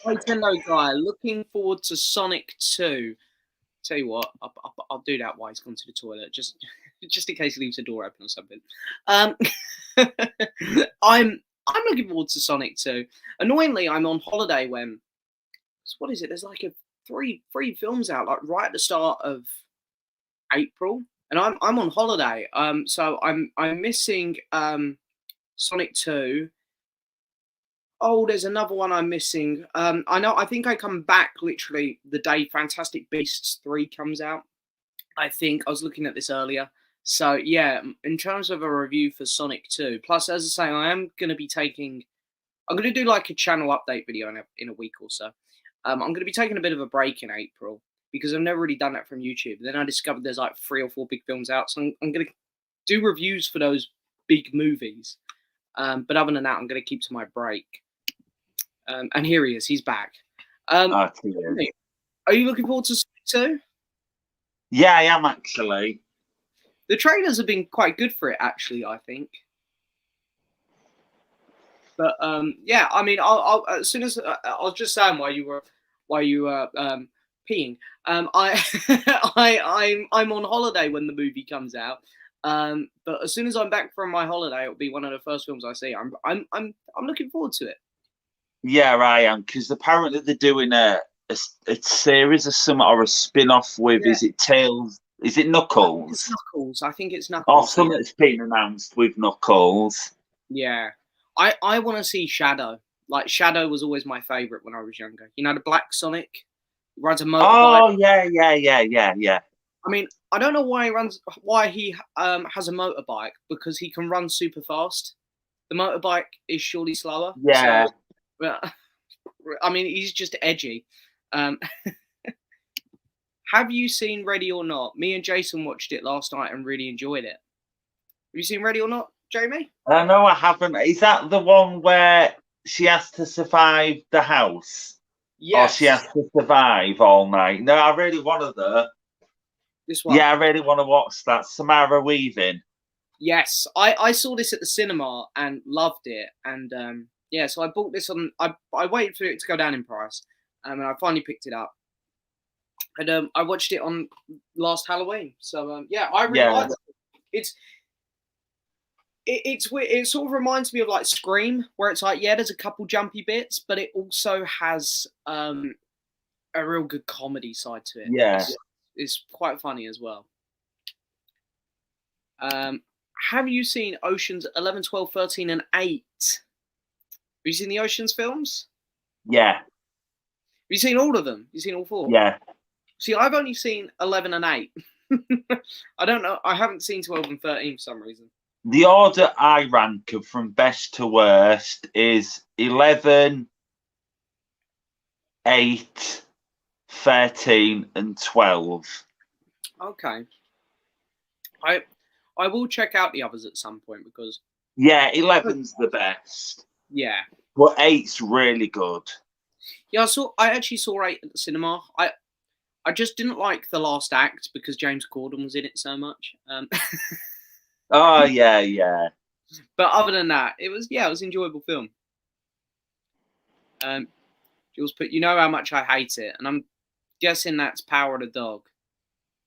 A: Nintendo guy, looking forward to Sonic 2. Tell you what, I'll do that while he's gone to the toilet, just in case he leaves the door open or something. I'm looking forward to Sonic 2. Annoyingly, I'm on holiday when what is it? There's like a three films out like right at the start of April, and I'm on holiday. So I'm missing Sonic 2. Oh, there's another one I'm missing. I think I come back literally the day Fantastic Beasts 3 comes out. I think I was looking at this earlier. So yeah, in terms of a review for Sonic 2, plus as I say, I'm going to do like a channel update video in a week or so. I'm going to be taking a bit of a break in April because I've never really done that from YouTube. Then I discovered there's like 3 or 4 big films out, so I'm going to do reviews for those big movies. But other than that, I'm going to keep to my break. And here he is. He's back. Are you looking forward to Sonic 2?
B: Yeah, I am actually.
A: The trailers have been quite good for it, actually, I think. But yeah, I mean, I'll as soon as I was just saying while you were peeing, I'm on holiday when the movie comes out. But as soon as I'm back from my holiday, it'll be one of the first films I see. I'm looking forward to it.
B: Yeah, I am, because apparently they're doing a series of some or a spin-off with is it Tails? Is it Knuckles?
A: It's Knuckles. I think it's Knuckles.
B: Or something that's been announced with Knuckles.
A: Yeah. I want to see Shadow. Like, Shadow was always my favourite when I was younger. You know, the Black Sonic? He rides a motorbike.
B: Oh, yeah.
A: I mean, I don't know why he has a motorbike, because he can run super fast. The motorbike is surely slower.
B: Yeah.
A: So, I mean, he's just edgy. Have you seen Ready or Not? Me and Jason watched it last night and really enjoyed it. Have you seen Ready or Not, Jamie?
B: No, I haven't. Is that the one where she has to survive the house?
A: Yes.
B: Or she has to survive all night? No, I really want to.
A: This one?
B: Yeah, I really want to watch that. Samara Weaving.
A: Yes. I saw this at the cinema and loved it. And yeah, so I bought this on. I waited for it to go down in price, and I finally picked it up. And I watched it on last Halloween. So yeah, I really liked it. It's weird. It sort of reminds me of like Scream, where it's like, yeah, there's a couple jumpy bits, but it also has a real good comedy side to it.
B: Yeah,
A: it's quite funny as well. Have you seen Oceans 11, 12, 13, and 8? Have you seen the Oceans films?
B: Yeah.
A: Have you seen all of them? You seen all 4?
B: Yeah.
A: See, I've only seen 11 and 8. I don't know. I haven't seen 12 and 13 for some reason.
B: The order I rank from best to worst is 11, 8, 13, and 12.
A: Okay. I will check out the others at some point because...
B: Yeah, 11's the best.
A: Yeah.
B: But 8's really good.
A: Yeah, I actually saw 8 at the cinema. I just didn't like the last act because James Corden was in it so much.
B: Oh, yeah.
A: But other than that, it was an enjoyable film. Jules put, you know how much I hate it, and I'm guessing that's Power of the Dog.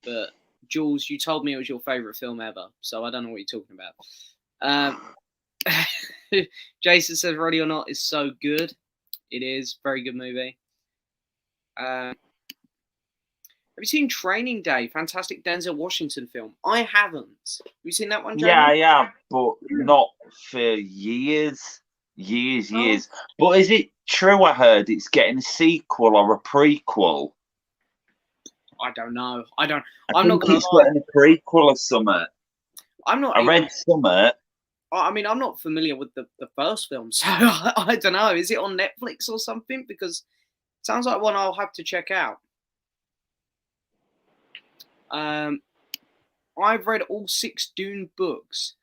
A: But Jules, you told me it was your favourite film ever, so I don't know what you're talking about. Jason says Ready or Not is so good. It is. Very good movie. Have you seen Training Day? Fantastic Denzel Washington film. I haven't. Have you seen that one, Jamie?
B: Yeah, I have, but not for years. Years. But is it true, I heard, it's getting a sequel or a prequel?
A: I don't know.
B: I'm not going to lie. Getting a prequel or something. I read something.
A: I mean, I'm not familiar with the first film, so I don't know. Is it on Netflix or something? Because it sounds like one I'll have to check out. I've read all 6 Dune books.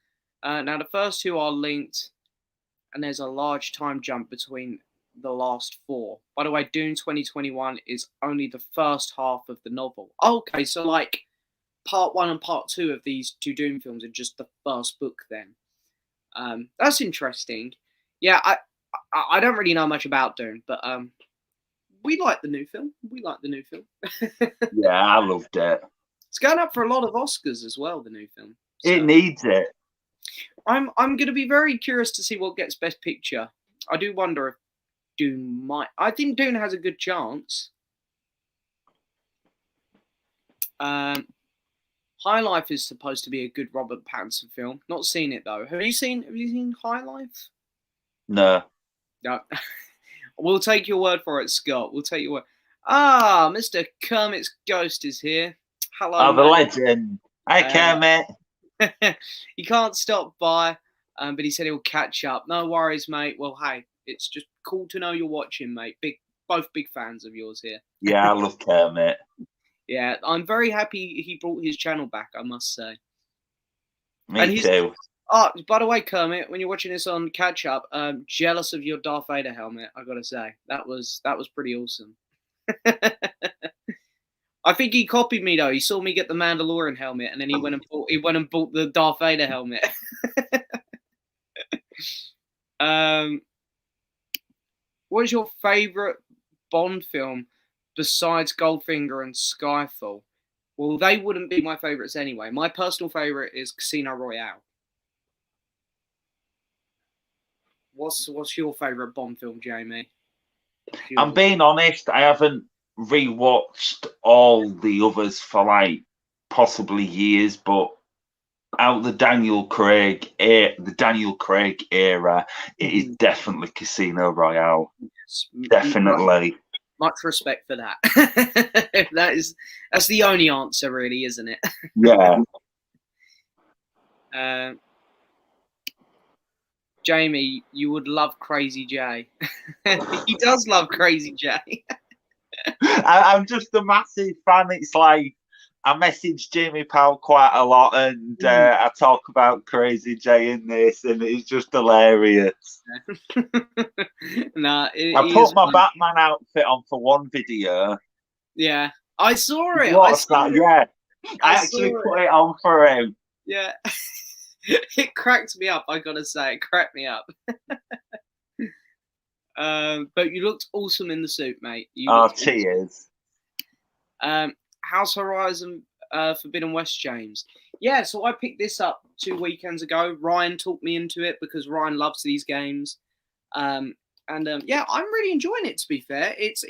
A: Now, the first 2 are linked, and there's a large time jump between the last 4. By the way, Dune 2021 is only the first half of the novel. Okay, so like part 1 and part 2 of these 2 Dune films are just the first book then. That's interesting. Yeah, I don't really know much about Dune, but we like the new film.
B: Yeah, I loved it.
A: It's going up for a lot of Oscars as well, the new film.
B: So it needs it.
A: I'm going to be very curious to see what gets Best Picture. I do wonder Dune might. I think Dune has a good chance. High Life is supposed to be a good Robert Pattinson film. Not seen it though. Have you seen High Life?
B: No.
A: No. We'll take your word for it, Scott. We'll take your word. Ah, Mr. Kermit's ghost is here. Hello.
B: Oh, the
A: mate.
B: legend. Hi, Kermit.
A: He can't stop by, but he said he'll catch up. No worries, mate. Well, hey, it's just cool to know you're watching, mate. Both big fans of yours here.
B: Yeah, I love Kermit.
A: Yeah, I'm very happy he brought his channel back, I must say.
B: Me too.
A: Oh, by the way, Kermit, when you're watching this on catch up, jealous of your Darth Vader helmet. I gotta say that was pretty awesome. I think he copied me though. He saw me get the Mandalorian helmet, and then he went and bought the Darth Vader helmet. What is your favorite Bond film besides Goldfinger and Skyfall? Well, they wouldn't be my favorites anyway. My personal favorite is Casino Royale. What's your favorite Bond film, Jamie?
B: I'm being honest, I haven't rewatched all the others for like possibly years, but out the Daniel Craig era, it is definitely Casino Royale.
A: Yes.
B: Definitely.
A: Much respect for that. That's the only answer, really, isn't it?
B: Yeah.
A: Jamie, you would love Crazy J. He does love Crazy J.
B: I'm just a massive fan. It's like I message Jamie Powell quite a lot, and I talk about Crazy J in this, and it's just hilarious.
A: Nah,
B: I put my Batman outfit on for one video.
A: Yeah, I saw it.
B: What's that? Yeah, I actually put it on for him.
A: Yeah. It cracked me up, I gotta say. It cracked me up. But you looked awesome in the suit, mate.
B: Cheers.
A: House Horizon Forbidden West, James. Yeah, so I picked this up 2 weekends ago. Ryan talked me into it because Ryan loves these games. Yeah, I'm really enjoying it, to be fair. It's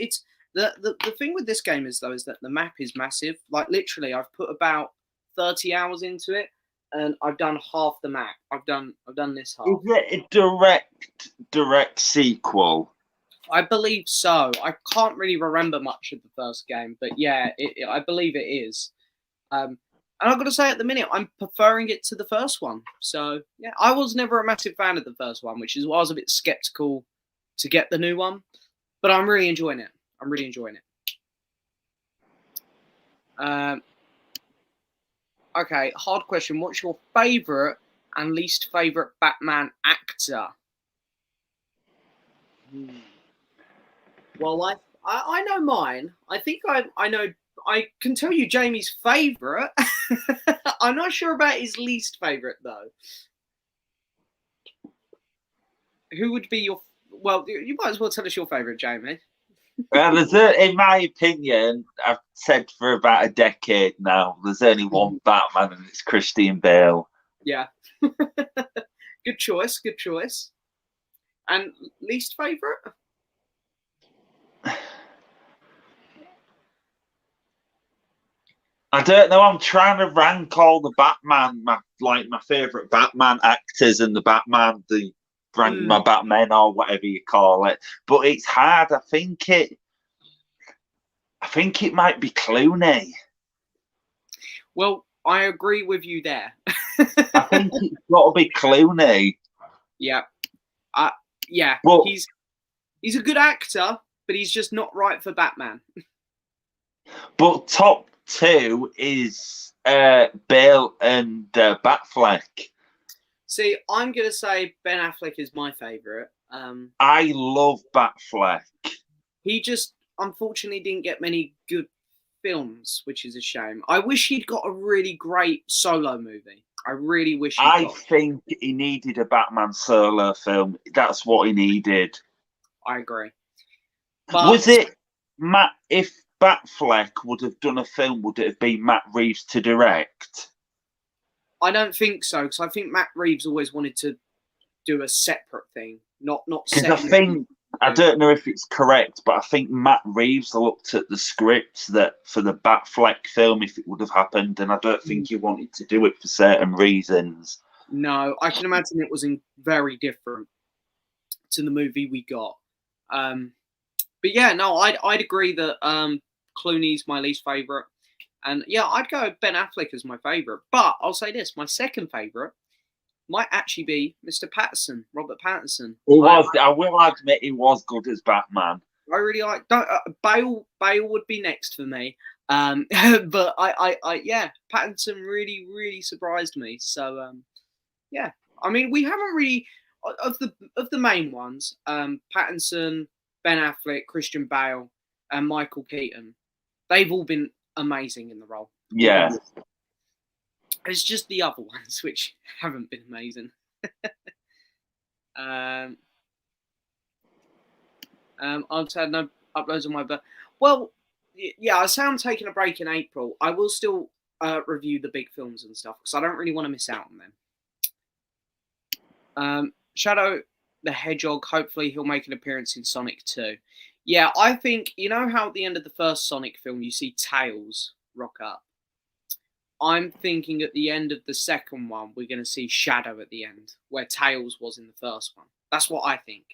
A: the thing with this game is that the map is massive. Like, literally, I've put about 30 hours into it, and I've done half the map. I've done this half.
B: Is it a direct sequel?
A: I believe so. I can't really remember much of the first game, but yeah, I believe it is. And I've got to say, at the minute, I'm preferring it to the first one. So yeah, I was never a massive fan of the first one, which is why I was a bit skeptical to get the new one. But I'm really enjoying it. I'm really enjoying it. Okay, hard question. What's your favourite and least favourite Batman actor? Well, I know mine. I think I know. I can tell you Jamie's favourite. I'm not sure about his least favourite though. Who would be your? Well, you might as well tell us your favourite, Jamie.
B: Well, in my opinion, I've said for about a decade now, there's only one Batman, and it's Christian Bale.
A: Yeah. Good choice. Good choice. And least favourite?
B: I don't know. I'm trying to rank all the Batman, my favourite Batman actors and my Batmen or whatever you call it. But it's hard. I think it might be Clooney.
A: Well, I agree with you there.
B: I think it's got to be Clooney.
A: Yeah. Yeah.
B: Well,
A: he's a good actor, but he's just not right for Batman.
B: But top two is Bale and Batfleck.
A: See, I'm going to say Ben Affleck is my favourite.
B: I love Batfleck.
A: He just, unfortunately, didn't get many good films, which is a shame. I wish he'd got a really great solo movie. I really wish
B: I think he needed a Batman solo film. That's what he needed.
A: I agree. But
B: was it Matt? If Batfleck would have done a film, would it have been Matt Reeves to direct?
A: I don't think so, because I think Matt Reeves always wanted to do a separate thing, not.
B: Because I don't know if it's correct, but I think Matt Reeves looked at the scripts that for the Batfleck film if it would have happened, and I don't think he wanted to do it for certain reasons.
A: No, I can imagine it was very different to the movie we got. But yeah, no, I'd agree that Clooney's my least favourite. And yeah, I'd go Ben Affleck as my favourite. But I'll say this, my second favourite might actually be Mr. Pattinson, Robert Pattinson.
B: I will admit he was good as Batman.
A: I really like Bale would be next for me. But I yeah, Pattinson really surprised me. So yeah. I mean, we haven't really of the main ones, Pattinson, Ben Affleck, Christian Bale, and Michael Keaton. They've all been amazing in the role.
B: Yeah.
A: It's just the other ones which haven't been amazing. I've had no uploads on my well, yeah, I say I'm taking a break in April. I will still review the big films and stuff because I don't really want to miss out on them. Shadow the Hedgehog, hopefully he'll make an appearance in Sonic 2. Yeah, I think, you know how at the end of the first Sonic film you see Tails rock up? I'm thinking at the end of the second one we're going to see Shadow at the end, where Tails was in the first one. That's what I think.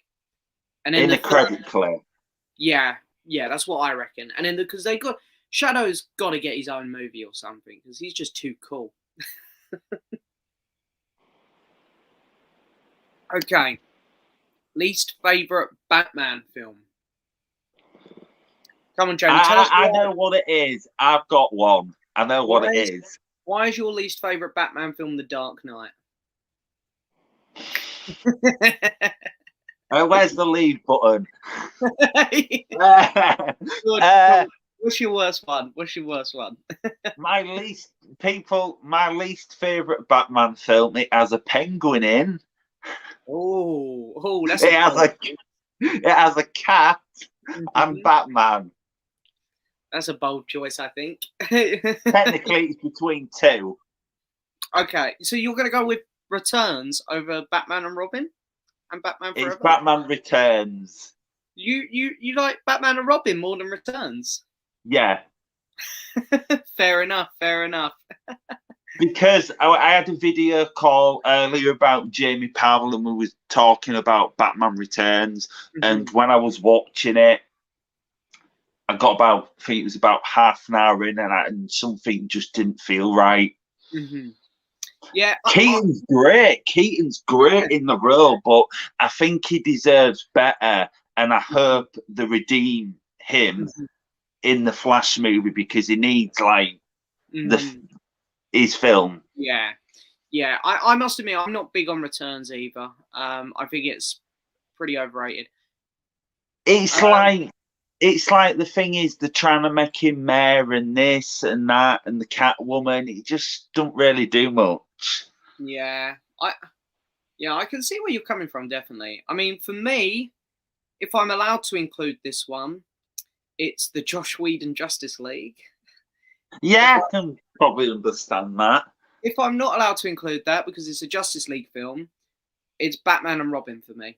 A: And then
B: in the credit clip.
A: Yeah, that's what I reckon. And then because Shadow's got to get his own movie or something because he's just too cool. Okay, least favorite Batman film. Come on, Jamie. Tell us.
B: I know what it is. I've got one. I know what it is.
A: Why is your least favorite Batman film The Dark Knight?
B: Where's the leave button?
A: What's your worst one?
B: My least favorite Batman film. It has a penguin in.
A: Oh, that's
B: it has a cat and Batman.
A: That's a bold choice, I think.
B: Technically, it's between two.
A: Okay, so you're going to go with Returns over Batman and Robin, and Batman Forever.
B: It's Batman Returns.
A: You like Batman and Robin more than Returns?
B: Yeah.
A: Fair enough.
B: Because I had a video call earlier about Jamie Powell and we was talking about Batman Returns. Mm-hmm. And when I was watching it, I got I think it was about half an hour in and something just didn't feel right.
A: Mm-hmm. Yeah.
B: Keaton's great. Keaton's great in the role, but I think he deserves better. And I hope they redeem him in the Flash movie because he needs his film.
A: Yeah. I must admit, I'm not big on Returns either. I think it's pretty overrated.
B: It's like the thing is they're trying to make him mayor and this and that and the Catwoman. It just don't really do much.
A: Yeah, I can see where you're coming from. Definitely. I mean, for me, if I'm allowed to include this one, it's the Joss Whedon Justice League.
B: Yeah, I can probably understand that.
A: If I'm not allowed to include that because it's a Justice League film, it's Batman and Robin for me.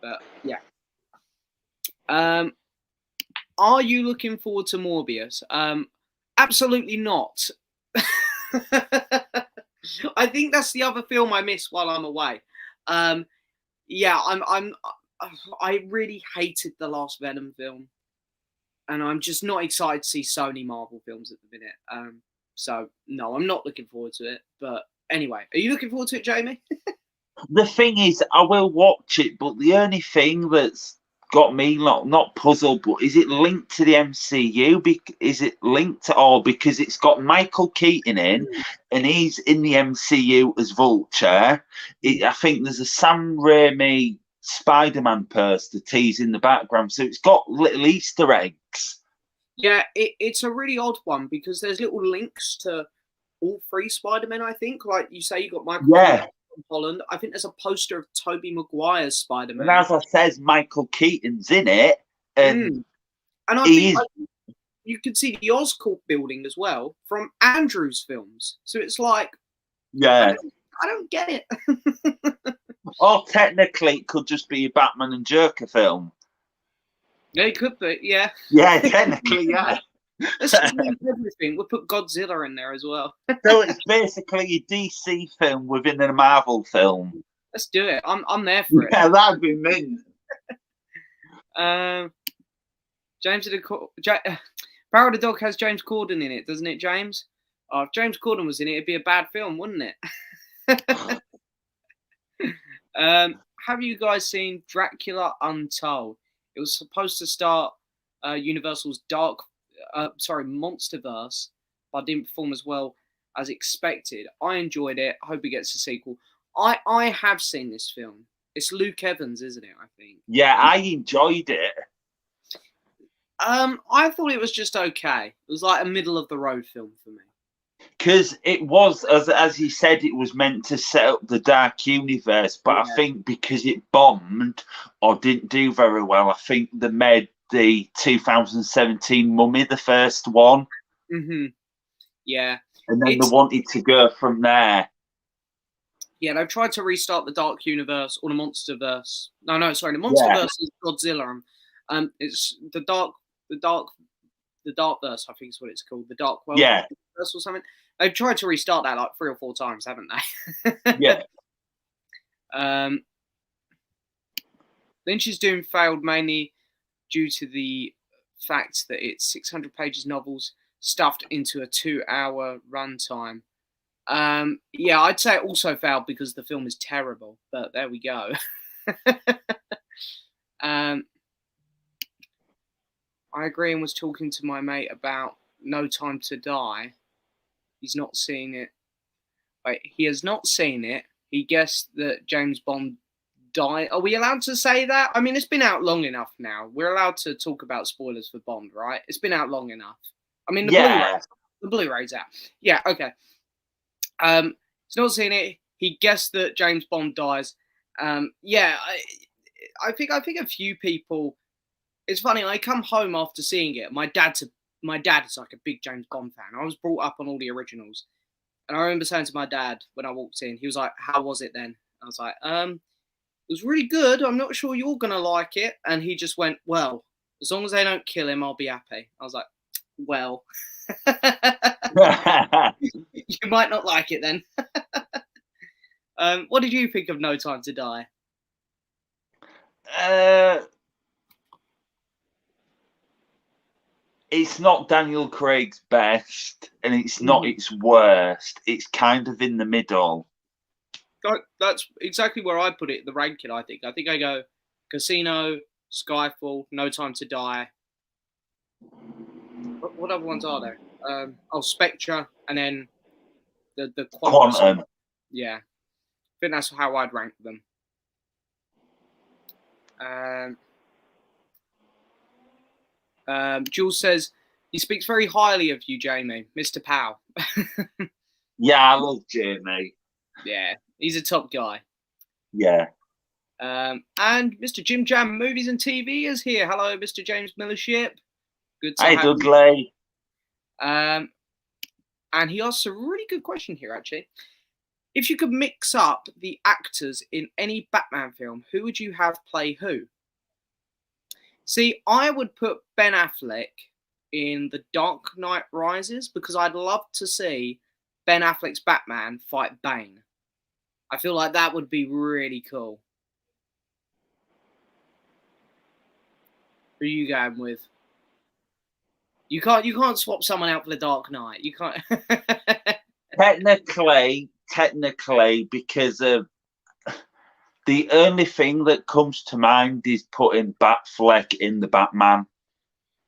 A: But yeah. Are you looking forward to Morbius? Absolutely not. I think that's the other film I miss while I'm away. Yeah, I really hated the last Venom film, and I'm just not excited to see Sony Marvel films at the minute. So no, I'm not looking forward to it. But anyway, are you looking forward to it, Jamie?
B: The thing is, I will watch it, but the only thing that's got me not puzzled, but is it linked to the MCU? Is it linked at all? Because it's got Michael Keaton in, and he's in the MCU as Vulture. I think there's a Sam Raimi Spider-Man purse to tease in the background, so it's got little Easter eggs.
A: Yeah, it's a really odd one because there's little links to all three Spider-Men, I think. Like you say, you got Michael Keaton from Holland. I think there's a poster of Tobey Maguire's Spider-Man.
B: And as I says, Michael Keaton's in it. And
A: I think you can see the Oscorp building as well from Andrew's films. So it's like,
B: yeah,
A: I don't get it.
B: Or technically, it could just be a Batman and Joker film.
A: Yeah, it could be. Yeah.
B: Yeah, technically, yeah.
A: Let's just leave everything. We'll put Godzilla in there as well.
B: So it's basically a DC film within a Marvel film.
A: Let's do it. I'm there for it.
B: Yeah, that'd be mint.
A: James Power of the Dog has James Corden in it, doesn't it, James? Oh, if James Corden was in it, it'd be a bad film, wouldn't it? Have you guys seen Dracula Untold? It was supposed to start Universal's Monsterverse, but didn't perform as well as expected. I enjoyed it. I hope it gets a sequel. I have seen this film. It's Luke Evans, isn't it? I think.
B: Yeah, I enjoyed it.
A: I thought it was just okay. It was like a middle of the road film for me.
B: Because it was, as you said, it was meant to set up the Dark Universe, but I think because it bombed or didn't do very well, I think they made the 2017 Mummy the first one.
A: Mm-hmm. Yeah.
B: And then they wanted to go from there.
A: Yeah, they've tried to restart the Dark Universe or the Monsterverse. No, sorry, the Monsterverse is Godzilla. It's the Darkverse, I think is what it's called. The Dark World or something. They've tried to restart that like 3 or 4 times, haven't they?
B: Yeah.
A: Lynch's Doom failed mainly due to the fact that it's 600 pages novels stuffed into a 2-hour runtime. Yeah, I'd say it also failed because the film is terrible, but there we go. I agree and was talking to my mate about No Time to Die. He's not seen it. Wait, he has not seen it. He guessed that James Bond died. Are we allowed to say that? I mean, it's been out long enough now. We're allowed to talk about spoilers for Bond, right? It's been out long enough. I mean, the Blu-ray's out. Yeah, okay. He's not seen it. He guessed that James Bond dies. Yeah, I think a few people. It's funny. I come home after seeing it. My dad is like a big James Bond fan. I was brought up on all the originals, and I remember saying to my dad when I walked in, he was like, "How was it then?" I was like, "It was really good. I'm not sure you're gonna like it." And he just went, "Well, as long as they don't kill him, I'll be happy." I was like, "Well." You might not like it then. What did you think of No Time to Die?
B: It's not Daniel Craig's best, and it's not its worst. It's kind of in the middle.
A: That's exactly where I put it, the ranking, I think. I think I go Casino, Skyfall, No Time to Die. What other ones are there? Spectre, and then the
B: Quantum.
A: Yeah. I think that's how I'd rank them. Jules says, he speaks very highly of you, Jamie, Mr. Powell.
B: Yeah, I love Jamie.
A: Yeah, he's a top guy.
B: Yeah.
A: And Mr. Jim Jam Movies and TV is here. Hello, Mr. James Millership. Good to have
B: Dudley.
A: You. And he asks a really good question here, actually. If you could mix up the actors in any Batman film, who would you have play who? See, I would put Ben Affleck in The Dark Knight Rises because I'd love to see Ben Affleck's Batman fight Bane. I feel like that would be really cool. Who are you going with? You can't swap someone out for The Dark Knight. You can't.
B: Technically, because of the only thing that comes to mind is putting Batfleck in the Batman.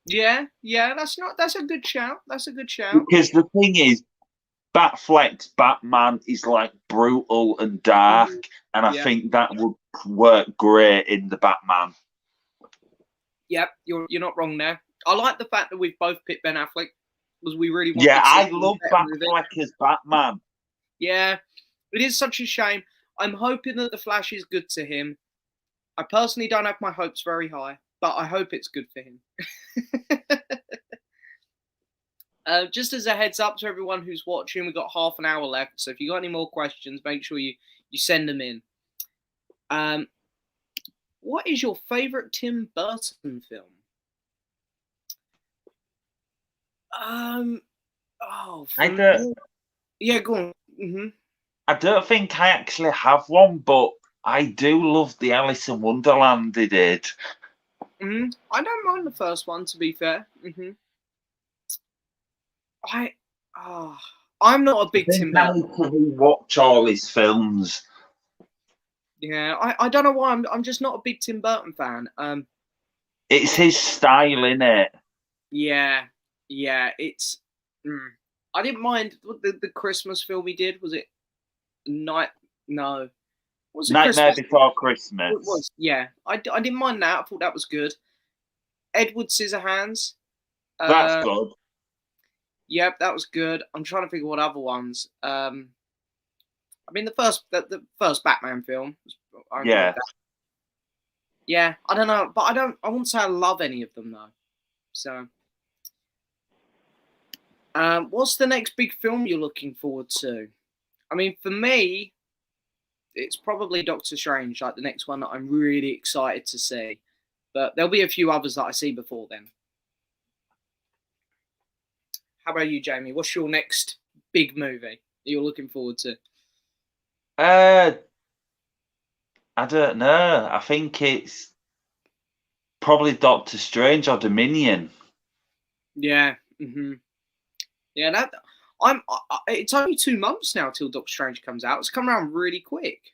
A: Yeah, that's a good shout. That's a good shout.
B: Because the thing is, Batfleck's Batman is like brutal and dark, and I think that would work great in the Batman.
A: Yep, you're not wrong there. I like the fact that we've both picked Ben Affleck because we really want.
B: Yeah, I love Batfleck as Batman.
A: Yeah, it is such a shame. I'm hoping that The Flash is good to him. I personally don't have my hopes very high, but I hope it's good for him. Just as a heads up to everyone who's watching, we've got half an hour left. So if you got any more questions, make sure you send them in. Um, what is your favorite Tim Burton film? For
B: I don't.
A: me, yeah, go on.
B: I don't think I actually have one, but I do love the Alice in Wonderland they did.
A: I don't mind the first one, to be fair. I, ah, I'm not a
B: I
A: big Tim
B: think I
A: Burton.
B: need to rewatch all his films.
A: Yeah, I don't know why. I'm just not a big Tim Burton fan.
B: It's his style, innit?
A: Yeah, it's. I didn't mind the Christmas film he did. Was it Night? No, what was it
B: Nightmare
A: Christmas?
B: Before
A: It
B: Christmas.
A: was. Yeah, I didn't mind that. I thought that was good. Edward Scissorhands.
B: That's good.
A: Yep, that was good. I'm trying to think of what other ones. I mean, the first Batman film, I enjoyed
B: Yeah.
A: that. Yeah, I don't know, but I wouldn't say I love any of them though. So, what's the next big film you're looking forward to? I mean, for me, it's probably Doctor Strange, like the next one that I'm really excited to see. But there'll be a few others that I see before then. How about you, Jamie? What's your next big movie that you're looking forward to?
B: I don't know. I think it's probably Doctor Strange or Dominion.
A: Yeah. Yeah, that it's only 2 months now till Doctor Strange comes out. It's come around really quick.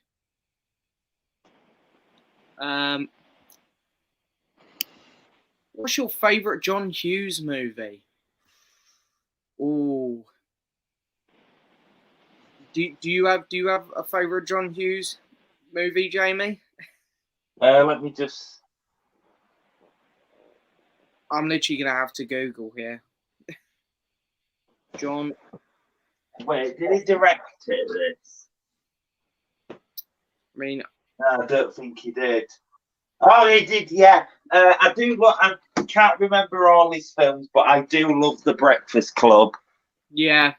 A: What's your favorite John Hughes movie? Ooh. Do you have a favorite John Hughes movie, Jamie?
B: Let me just.
A: I'm literally gonna have to Google here. John.
B: Wait, did he direct it? This?
A: I mean,
B: No, I don't think he did. Oh, he did. Yeah, I do. I can't remember all his films, but I do love The Breakfast Club.
A: yeah,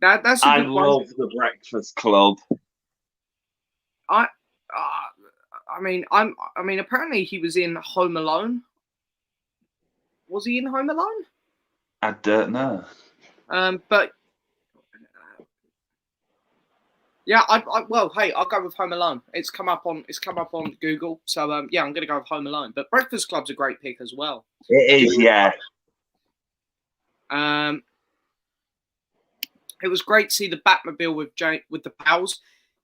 A: that's a
B: I
A: good one.
B: love The Breakfast Club.
A: I mean, apparently he was in Home Alone. Was he in Home Alone?
B: I don't know.
A: But yeah, well, hey, I'll go with Home Alone. It's come up on Google, so yeah, I'm gonna go with Home Alone. But Breakfast Club's a great pick as well.
B: It is, yeah.
A: It was great to see the Batmobile with the pals.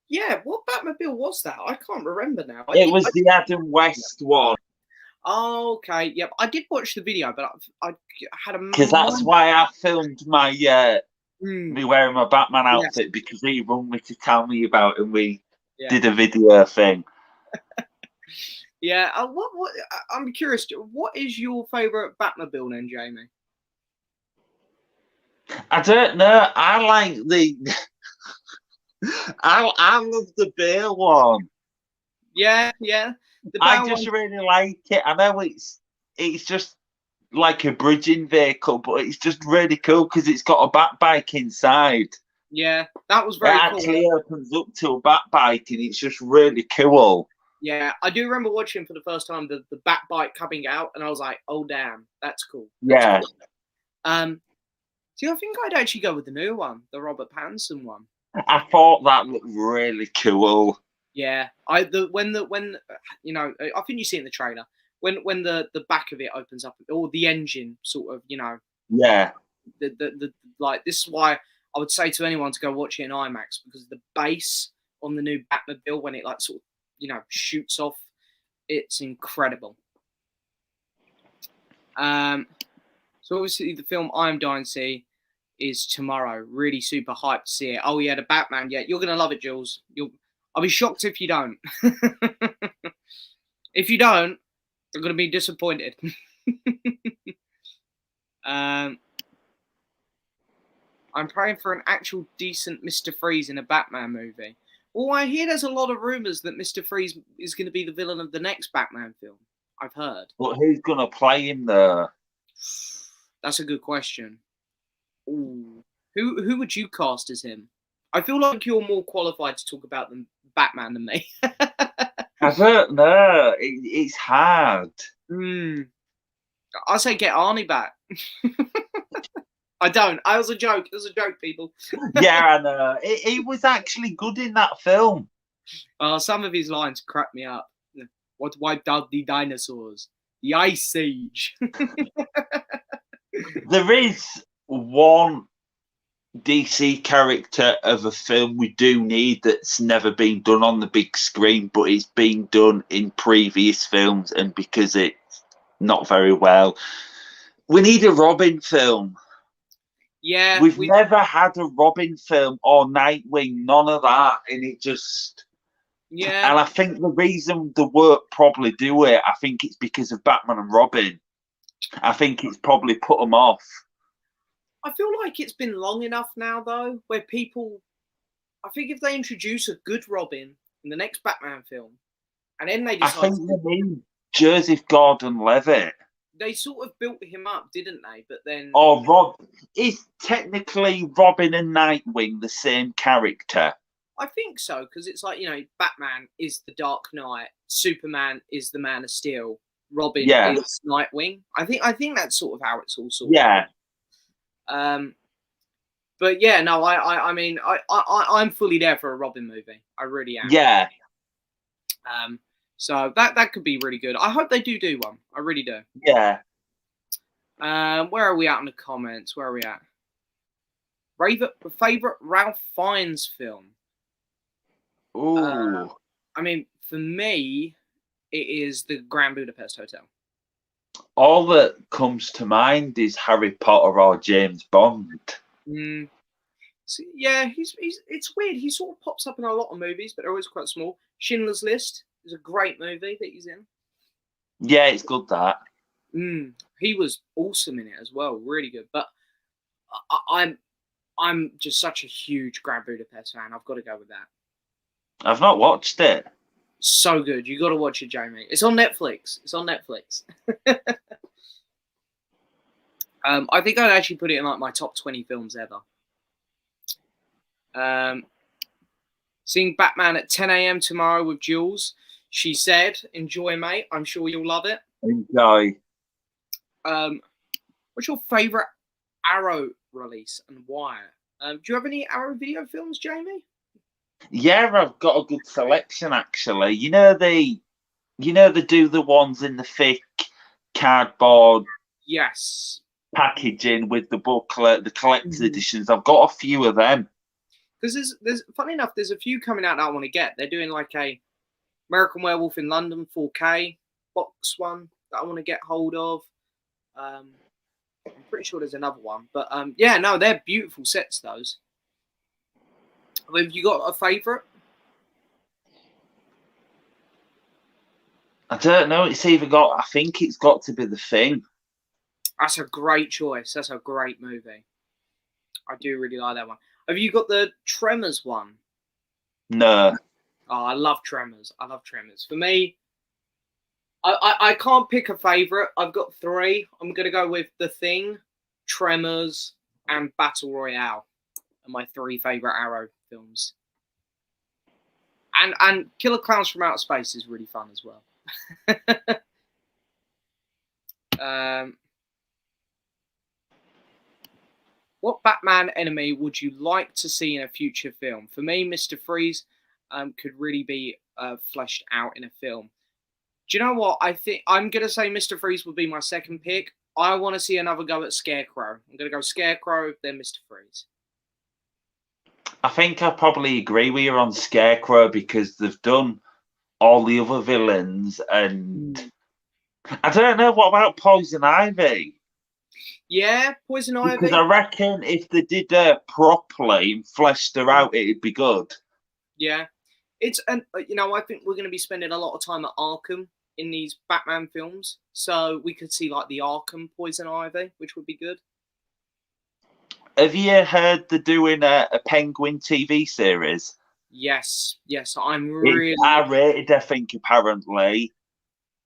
A: Yeah, what Batmobile was that? I can't remember now.
B: It was the Adam West one.
A: Oh, okay, yep. I did watch the video, but I had a
B: because that's why I filmed my me wearing my Batman outfit because he rung me to tell me about it and we did a video thing.
A: Yeah. What? I'm curious. What is your favorite Batmobile then, Jamie?
B: I don't know. I like the. I love the Bale one.
A: Yeah.
B: I just really like it. I know it's just like a bridging vehicle, but it's just really cool because it's got a bat bike inside.
A: Yeah, that was very cool. It
B: actually opens up to a bat bike and it's just really cool.
A: Yeah, I do remember watching for the first time the bat bike coming out and I was like, oh damn, that's cool.
B: Yeah.
A: Cool. See, I think I'd actually go with the new one, the Robert Pattinson one.
B: I thought that looked really cool.
A: Yeah, when you know, I think you see it in the trailer when the back of it opens up or the engine sort of, you know.
B: Yeah.
A: The like this is why I would say to anyone to go watch it in IMAX because the bass on the new Batmobile when it like sort of, you know, shoots off, it's incredible. So obviously the film I'm dying to see is tomorrow. Really super hyped to see it. Oh yeah, the Batman. Yeah, you're gonna love it, Jules. I'll be shocked if you don't. If you don't, I'm gonna be disappointed. I'm praying for an actual decent Mr. Freeze in a Batman movie. Well, I hear there's a lot of rumors that Mr. Freeze is going to be the villain of the next Batman film. I've heard.
B: But who's going to play him there?
A: That's a good question. Ooh. Who would you cast as him? I feel like you're more qualified to talk about Batman than me.
B: I don't know. It's hard.
A: I say get Arnie back. I don't. I was a joke. It was a joke, people.
B: Yeah, I know. He was actually good in that film.
A: Some of his lines crack me up. What wiped out the dinosaurs? The Ice Age.
B: There is one DC character of a film we do need that's never been done on the big screen, but it's been done in previous films, and because it's not very well, we need a Robin film.
A: Yeah,
B: We've never had a Robin film or Nightwing, none of that, and it just.
A: Yeah.
B: And I think the reason the work probably do it, I think it's because of Batman and Robin. I think it's probably put them off.
A: I feel like it's been long enough now, though, where people. I think if they introduce a good Robin in the next Batman film, and then they decide.
B: I think they need Joseph Gordon-Levitt.
A: They sort of built him up, didn't they? But then.
B: Or Rob. Is technically Robin and Nightwing the same character?
A: I think so, because it's like, Batman is the Dark Knight, Superman is the Man of Steel, Robin is Nightwing. I think that's sort of how it's all sorted.
B: Yeah.
A: But yeah, no, I mean, I'm fully there for a Robin movie. I really am.
B: Yeah.
A: So that could be really good. I hope they do one. I really do.
B: Yeah.
A: Where are we at in the comments? Where are we at? Favorite Ralph Fiennes film?
B: Ooh.
A: I mean, for me, it is the Grand Budapest Hotel.
B: All that comes to mind is Harry Potter or James Bond.
A: So, yeah, it's weird. He sort of pops up in a lot of movies, but they're always quite small. Schindler's List is a great movie that he's in.
B: Yeah, it's good, that.
A: He was awesome in it as well. Really good. But I'm just such a huge Grand Budapest fan. I've got to go with that.
B: I've not watched it.
A: So good. You got to watch it, Jamie. It's on Netflix. I think I'd actually put it in like my top 20 films ever. Seeing Batman at 10 a.m. tomorrow with Jules. She said, "Enjoy, mate. I'm sure you'll love it."
B: Enjoy.
A: What's your favourite Arrow release and why? Do you have any Arrow video films, Jamie?
B: Yeah, I've got a good selection actually. They do the ones in the thick cardboard packaging with the booklet, the collector's editions. I've got a few of them.
A: Because there's funny enough, there's a few coming out that I want to get. They're doing like a American Werewolf in London 4K box one that I want to get hold of. I'm pretty sure there's another one, but yeah, no, they're beautiful sets. Those. Have you got a favourite?
B: I don't know. I think it's got to be The Thing.
A: That's a great choice. That's a great movie. I do really like that one. Have you got the Tremors one?
B: No.
A: Oh, I love Tremors. For me, I can't pick a favourite. I've got three. I'm going to go with The Thing, Tremors, and Battle Royale are my three favourite Arrow films. And Killer Clowns from Outer Space is really fun as well. What Batman enemy would you like to see in a future film? For me, Mr. Freeze could really be fleshed out in a film. Do you know what? I think I'm going to say Mr. Freeze would be my second pick. I want to see another go at Scarecrow. I'm going to go Scarecrow, then Mr. Freeze.
B: I think I probably agree with you on Scarecrow because they've done all the other villains, and I don't know, what about Poison Ivy?
A: Yeah, Poison Ivy.
B: Because I reckon if they did her properly and fleshed her out, it'd be good.
A: Yeah. I think we're going to be spending a lot of time at Arkham in these Batman films. So we could see like the Arkham Poison Ivy, which would be good.
B: Have you heard they're doing a Penguin TV series?
A: Yes. I'm really...
B: It's R-rated, I think, apparently.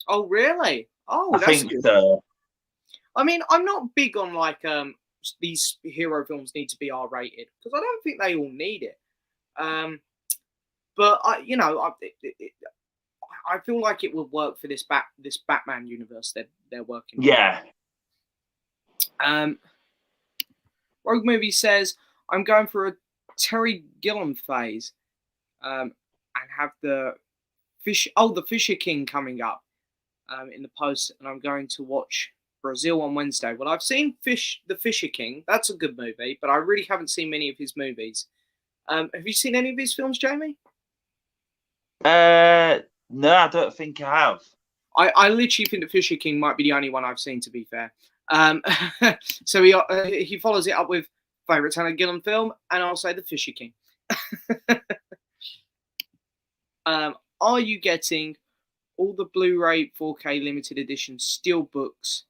A: Oh, really? Oh,
B: I think
A: good.
B: so.
A: I mean, I'm not big on like these hero films need to be R-rated because I don't think they all need it. But I feel like it would work for this Batman universe that they're working on.
B: Yeah.
A: Rogue Movie says, I'm going for a Terry Gilliam phase and have the Fisher King coming up in the post, and I'm going to watch Brazil on Wednesday. Well, I've seen the Fisher King. That's a good movie, but I really haven't seen many of his movies. Have you seen any of his films, Jamie?
B: No, I don't think I have.
A: I literally think the Fisher King might be the only one I've seen, to be fair. So he follows it up with favourite Terry Gilliam film, and I'll say the Fisher King. Are you getting all the Blu-ray 4K limited edition steelbooks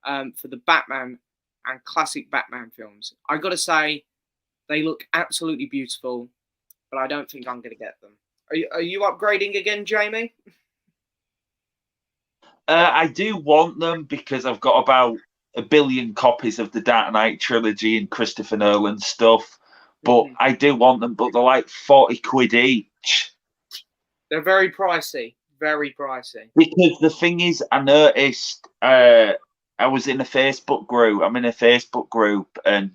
A: for the Batman and classic Batman films? I got to say, they look absolutely beautiful, but I don't think I'm going to get them. Are you upgrading again, Jamie?
B: I do want them because I've got about 1 billion copies of the Dark Knight trilogy and Christopher Nolan stuff. But I do want them, but they're like 40 quid each.
A: They're very pricey. Very pricey.
B: Because the thing is, I noticed I was in a Facebook group. I'm in a Facebook group, and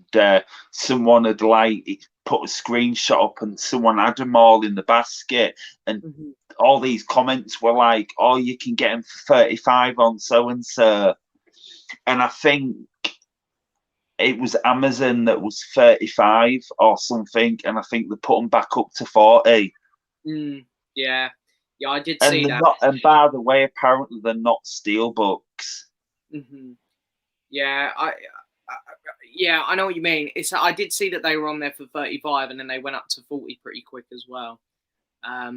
B: someone had put a screenshot up, and someone had them all in the basket, and all these comments were like, "Oh, you can get them for 35 on so and so," and I think it was Amazon that was 35 or something, and I think they put them back up to 40.
A: Yeah, I did see that.
B: And by the way, apparently they're not steelbooks.
A: Yeah, I know what you mean. I did see that they were on there for 35, and then they went up to 40 pretty quick as well. I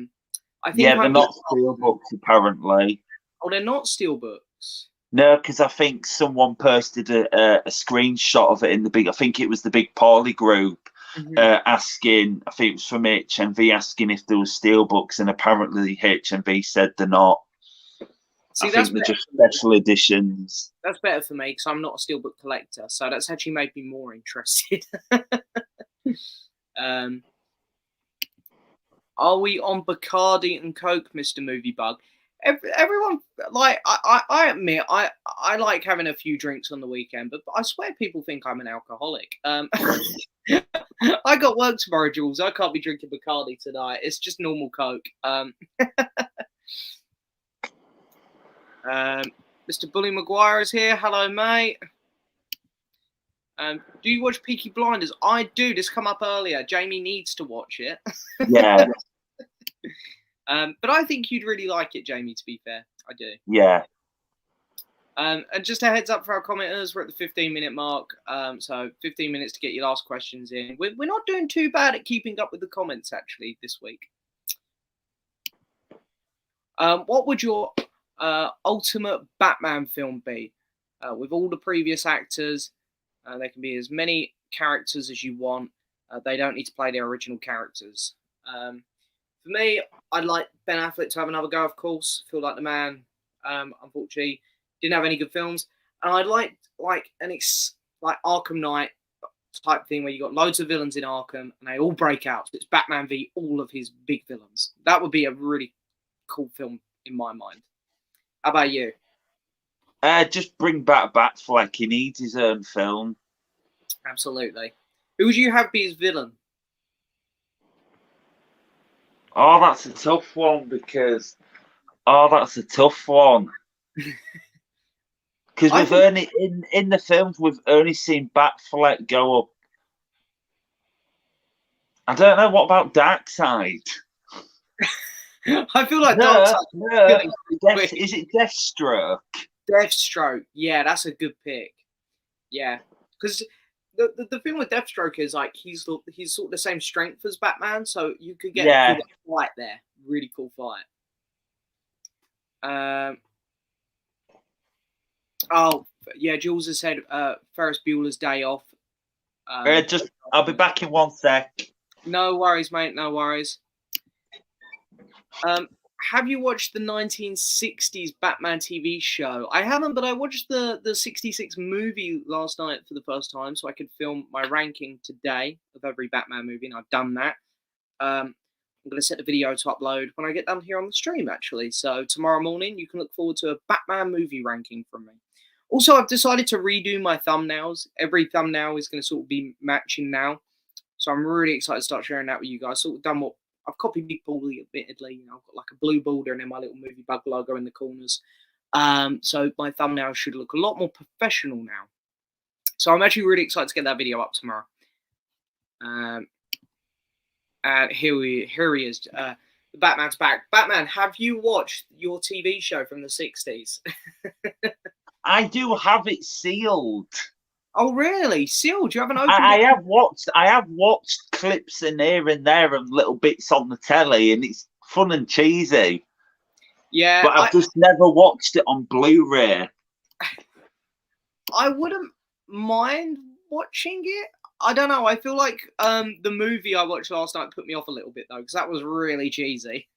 A: think
B: they're not steelbooks apparently.
A: Oh, they're not steelbooks.
B: No, because I think someone posted a screenshot of it in I think it was the Big Paulie group, asking, I think it was from HMV, asking if there was steelbooks, and apparently HMV said they're not. I think they're just special editions.
A: That's better for me because I'm not a steelbook collector, so that's actually made me more interested. Are we on Bacardi and Coke, Mr. Movie Bug? Everyone, like, I admit, I like having a few drinks on the weekend, but I swear people think I'm an alcoholic. I got work tomorrow, Jules. I can't be drinking Bacardi tonight. It's just normal Coke. Mr. Bully Maguire is here. Hello, mate. Do you watch Peaky Blinders? I do. This come up earlier. Jamie needs to watch it.
B: Yeah.
A: But I think you'd really like it, Jamie, to be fair. I do.
B: Yeah.
A: And just a heads up for our commenters, we're at the 15-minute mark. So 15 minutes to get your last questions in. We're not doing too bad at keeping up with the comments, actually, this week. What would your ultimate Batman film be? With all the previous actors, there can be as many characters as you want. They don't need to play their original characters. For me, I'd like Ben Affleck to have another go, of course. Feel like the man, unfortunately, didn't have any good films. And I'd like Arkham Knight type thing where you got loads of villains in Arkham and they all break out. So it's Batman v all of his big villains. That would be a really cool film in my mind. How about you?
B: Just bring back Batfleck. He needs his own film.
A: Absolutely. Who would you have be his villain?
B: Oh, that's a tough one because... that's a tough one. Because we've only... In the films, we've only seen Batfleck go up. I don't know. What about Darkseid?
A: I feel like Darkseid...
B: No. Is it Deathstroke?
A: Deathstroke. Yeah, that's a good pick. Yeah. Because... The thing with Deathstroke is like he's sort of the same strength as Batman, so you could get a good fight there. Really cool fight. Jules has said Ferris Bueller's Day Off.
B: I'll be back in 1 sec.
A: No worries, mate. No worries. Have you watched the 1960s Batman TV show? I haven't, but I watched the 66 movie last night for the first time, so I could film my ranking today of every Batman movie, and I've done that. I'm going to set the video to upload when I get done here on the stream, actually. So tomorrow morning, you can look forward to a Batman movie ranking from me. Also, I've decided to redo my thumbnails. Every thumbnail is going to sort of be matching now. So I'm really excited to start sharing that with you guys. Sort of done what I've copied Big Baldy, admittedly. I've got like a blue border and then my little movie bug logo in the corners. So my thumbnail should look a lot more professional now. So I'm actually really excited to get that video up tomorrow. And here he is. The Batman's back. Batman, have you watched your TV show from the 60s?
B: I do have it sealed.
A: Oh, really? Sealed? You haven't opened it?
B: I have watched clips in here and there and little bits on the telly, and it's fun and cheesy.
A: Yeah.
B: But I've just never watched it on Blu-ray.
A: I wouldn't mind watching it. I don't know. I feel like the movie I watched last night put me off a little bit though, because that was really cheesy.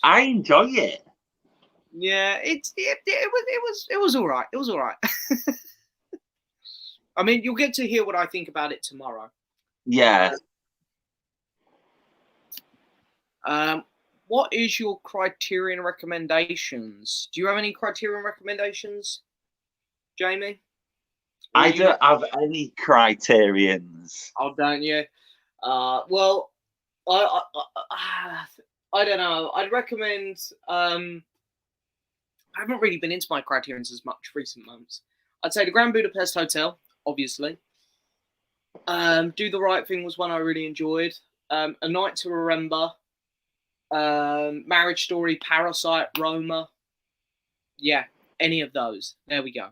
B: I enjoy it.
A: Yeah, it was all right. It was all right. I mean, you'll get to hear what I think about it tomorrow.
B: Yeah.
A: What is your Criterion recommendations? Do you have any Criterion recommendations, Jamie?
B: I don't have any Criterions.
A: Oh, don't you? Well, I don't know. I'd recommend. I haven't really been into my Criterions as much recent months. I'd say the Grand Budapest Hotel, obviously. Do the Right Thing was one I really enjoyed. A Night to Remember. Marriage Story, Parasite, Roma. Yeah, any of those. There we go.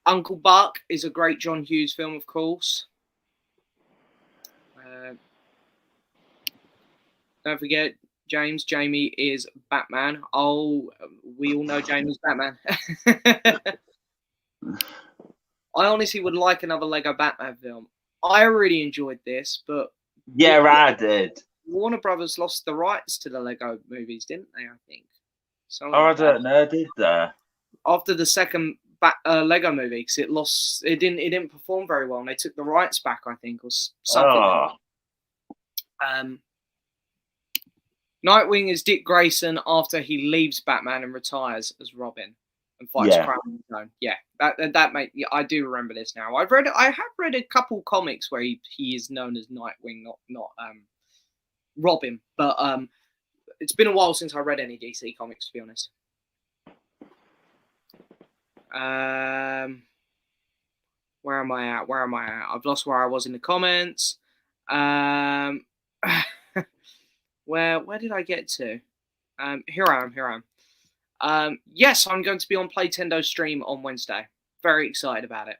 A: Uncle Buck is a great John Hughes film, of course. Don't forget, Jamie is Batman. Oh, we all know Jamie's Batman. I honestly would like another Lego Batman film. I really enjoyed this, but...
B: Yeah, I did.
A: Warner Brothers lost the rights to the Lego movies, didn't they, I think?
B: I don't know, did they?
A: After the second Lego movie, because it didn't perform very well, and they took the rights back, I think, or something. Oh. Nightwing is Dick Grayson after he leaves Batman and retires as Robin and fights crime on his own. Yeah, I do remember this now. I have read a couple comics where he is known as Nightwing, not Robin, but it's been a while since I read any DC comics, to be honest. Where am I at? I've lost where I was in the comments. Where did I get to? Here I am. Yes, I'm going to be on Playtendo stream on Wednesday. Very excited about it.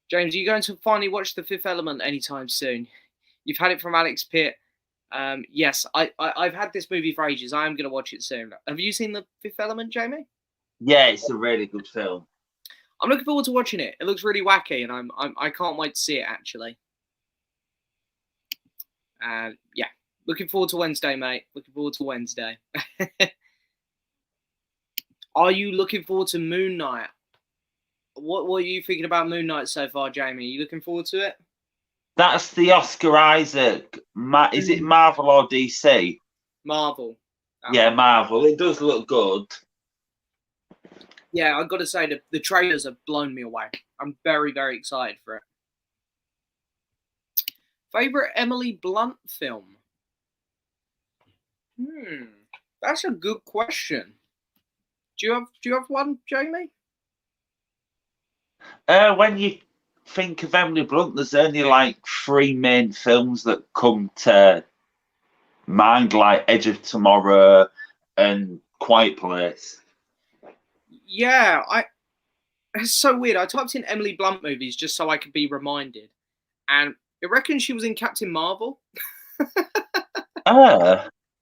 A: James, are you going to finally watch The Fifth Element anytime soon? You've had it from Alex Pitt. Yes, I've had this movie for ages. I am going to watch it soon. Have you seen The Fifth Element, Jamie?
B: Yeah, it's a really good film.
A: I'm looking forward to watching it. It looks really wacky, and I can't wait to see it, actually. Yeah, looking forward to Wednesday, mate. Looking forward to Wednesday. Are you looking forward to Moon Knight? What are you thinking about Moon Knight so far, Jamie? Are you looking forward to it?
B: That's the Oscar Isaac. Is it Marvel or DC?
A: Marvel.
B: Yeah, Marvel. It does look good.
A: Yeah, I've got to say, the trailers have blown me away. I'm very, very excited for it. Favorite Emily Blunt film? That's a good question. Do you have one, Jamie?
B: When you think of Emily Blunt, there's only like 3 main films that come to mind, like Edge of Tomorrow and Quiet Place.
A: Yeah, it's so weird. I typed in Emily Blunt movies just so I could be reminded, and it reckons she was in Captain Marvel.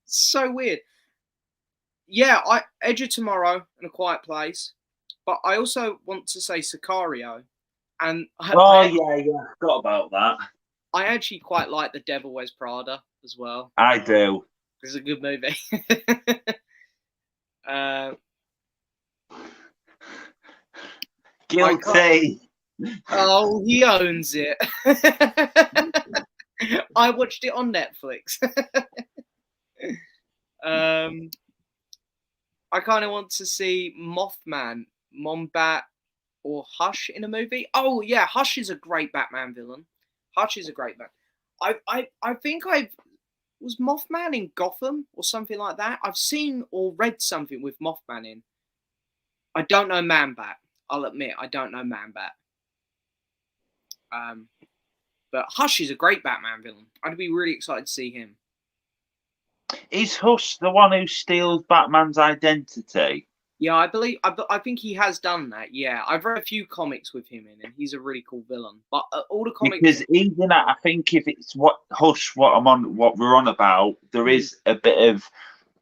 A: So weird. Yeah, Edge of Tomorrow and A Quiet Place, but I also want to say Sicario, and
B: I forgot about that.
A: I actually quite like The Devil Wears Prada as well.
B: I do.
A: It's a good movie.
B: Guilty.
A: Oh, he owns it. I watched it on Netflix. I kind of want to see Mothman, Mombat, or Hush in a movie. Oh yeah, Hush is a great Batman villain. Hush is a great Batman. I think I was Mothman in Gotham or something like that. I've seen or read something with Mothman in. I don't know Man-Bat. I'll admit I don't know Man-Bat. But Hush is a great Batman villain. I'd be really excited to see him.
B: Is Hush the one who steals Batman's identity?
A: Yeah, I think he has done that. Yeah, I've read a few comics with him in, and he's a really cool villain. But all the comics,
B: Because even I think if it's what we're on about, there is a bit of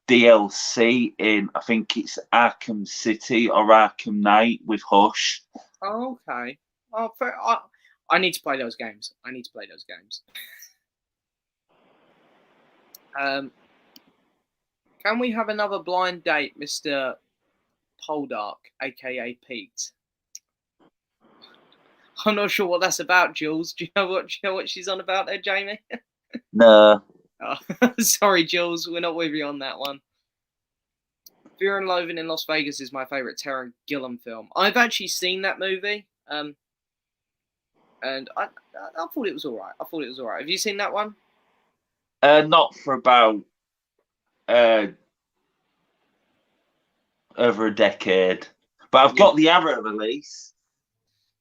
B: DLC in. I think it's Arkham City or Arkham Knight with Hush.
A: Oh, okay. Oh, fair. I need to play those games. Can we have another blind date, Mr. Poldark, aka Pete? I'm not sure what that's about, Jules. Do you know what she's on about there, Jamie?
B: No.
A: Oh, sorry, Jules. We're not with you on that one. Fear and Loathing in Las Vegas is my favorite Terry Gilliam film. I've actually seen that movie, and I thought it was all right. Have you seen that one?
B: Not for about over a decade, but I've got the Arrow release.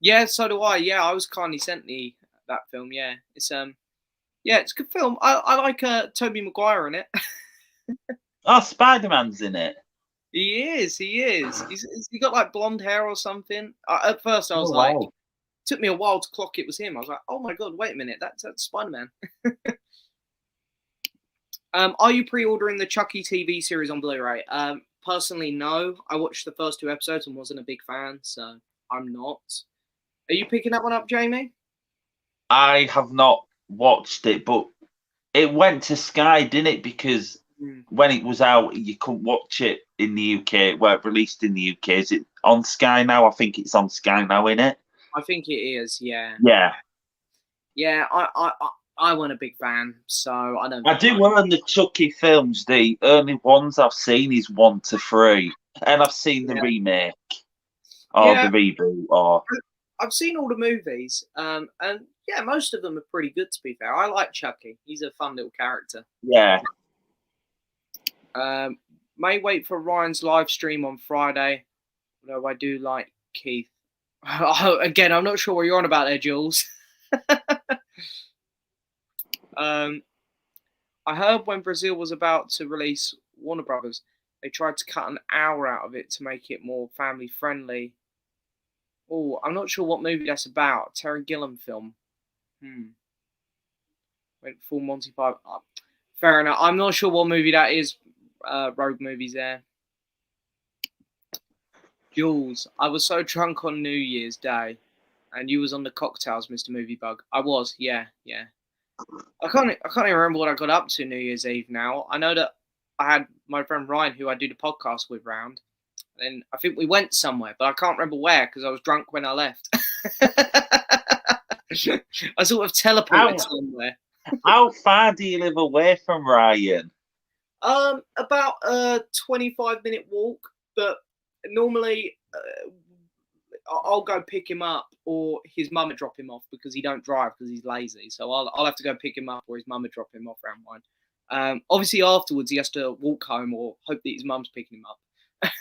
A: Yeah, so do I. Yeah, I was kindly sent that film. Yeah, it's it's a good film. I like Tobey Maguire in it.
B: Oh, Spider-Man's in it.
A: He is. He's got like blonde hair or something. At first, I was like,
B: wow.
A: Took me a while to clock it was him. I was like, oh my god, wait a minute, that's Spider-Man. Are you pre-ordering the Chucky TV series on Blu-ray? Personally, no. I watched the first 2 episodes and wasn't a big fan, so I'm not. Are you picking that one up, Jamie?
B: I have not watched it, but it went to Sky, didn't it? Because when it was out, you couldn't watch it in the UK. Well, it released in the UK. Is it on Sky now? I think it's on Sky now, innit?
A: I think it is, yeah.
B: Yeah.
A: Yeah, I wasn't a big fan, so I don't.
B: I do own the Chucky films. The only ones I've seen is 1 to 3, and I've seen the remake or the reboot. Or
A: I've seen all the movies, and yeah, most of them are pretty good. To be fair, I like Chucky. He's a fun little character.
B: Yeah.
A: May wait for Ryan's live stream on Friday. Although I do like Keith. Again, I'm not sure what you're on about there, Jules. I heard when Brazil was about to release Warner Brothers, they tried to cut an hour out of it to make it more family friendly. Oh, I'm not sure what movie that's about. Terry Gilliam film. Went full Monty Python. Oh, fair enough. I'm not sure what movie that is. Rogue movies there. Jules, I was so drunk on New Year's Day, and you was on the cocktails, Mr. Movie Bug. I was, yeah. I can't even remember what I got up to New Year's Eve now. I know that I had my friend Ryan, who I do the podcast with, round. And I think we went somewhere, but I can't remember where because I was drunk when I left. I sort of teleported somewhere.
B: How far do you live away from Ryan?
A: About a 25-minute walk, but normally I'll go pick him up, or his mum would drop him off because he don't drive because he's lazy. So I'll have to go pick him up, or his mum would drop him off around 1. Obviously afterwards he has to walk home or hope that his mum's picking him up.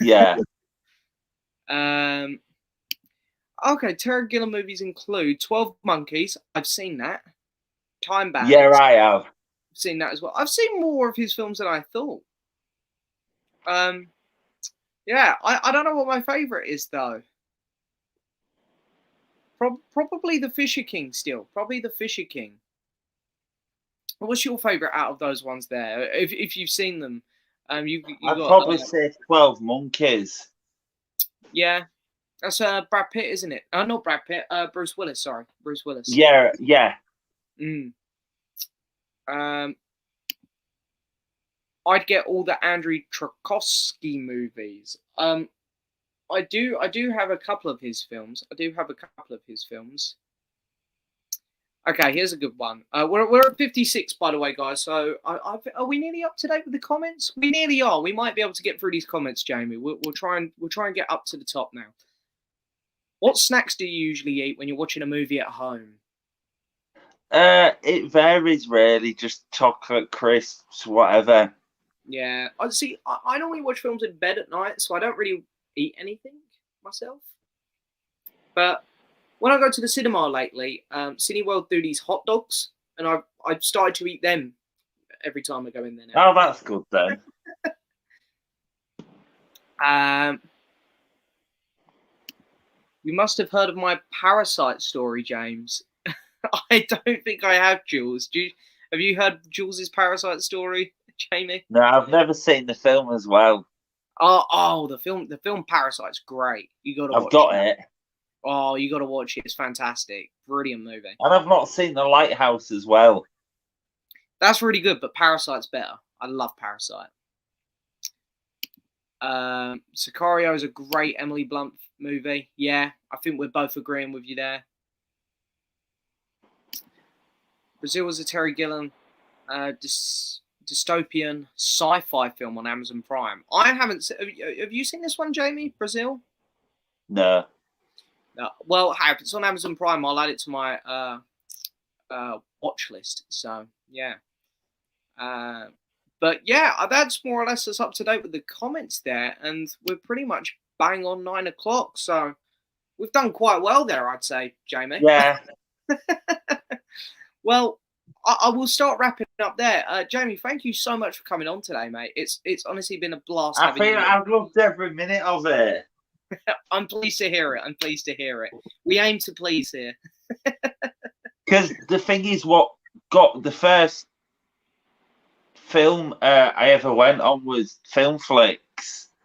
B: Yeah.
A: Okay, Terry Gilliam movies include 12 Monkeys. I've seen that. Time Bandits.
B: Yeah, I have.
A: I've seen that as well. I've seen more of his films than I thought. Yeah, I don't know what my favourite is though. Probably The Fisher King still. Probably The Fisher King. What's your favourite out of those ones there? If you've seen them, I'd
B: probably say 12 Monkeys.
A: Yeah, that's Brad Pitt, isn't it? Not Brad Pitt. Bruce Willis. Sorry, Bruce Willis.
B: Yeah.
A: I'd get all the Andrei Tarkovsky movies. I do have a couple of his films. Okay, here's a good one. We're at 56, by the way, guys. So are we nearly up to date with the comments? We nearly are. We might be able to get through these comments, Jamie. We'll try and get up to the top now. What snacks do you usually eat when you're watching a movie at home?
B: It varies really. Just chocolate crisps, whatever.
A: Yeah, I see. I normally watch films in bed at night, so I don't really eat anything myself. But when I go to the cinema lately, Cineworld do these hot dogs, and I've started to eat them every time I go in there now.
B: Oh, that's good then.
A: You must have heard of my Parasite story, James. I don't think I have, Jules. Have you heard Jules's Parasite story, Jamie?
B: No, I've never seen the film as well.
A: Oh, the film Parasite's great. You got to watch it.
B: I've got it.
A: Oh, you got to watch it. It's fantastic. Brilliant movie.
B: And I've not seen The Lighthouse as well.
A: That's really good, but Parasite's better. I love Parasite. Sicario is a great Emily Blunt movie. Yeah, I think we're both agreeing with you there. Brazil was a Terry Gilliam dystopian sci-fi film on Amazon Prime. I haven't. Have you seen this one, Jamie? Brazil?
B: No.
A: No. Well, if it's on Amazon Prime, I'll add it to my watch list. So yeah. But yeah, that's more or less us up to date with the comments there, and we're pretty much bang on 9 o'clock. So we've done quite well there, I'd say, Jamie.
B: Yeah.
A: Well, I will start wrapping up there. Jamie, thank you so much for coming on today, mate. It's honestly been a blast.
B: I think I've loved every minute of it.
A: I'm pleased to hear it. We aim to please here.
B: Because the thing is, what got the first film I ever went on was Filmflix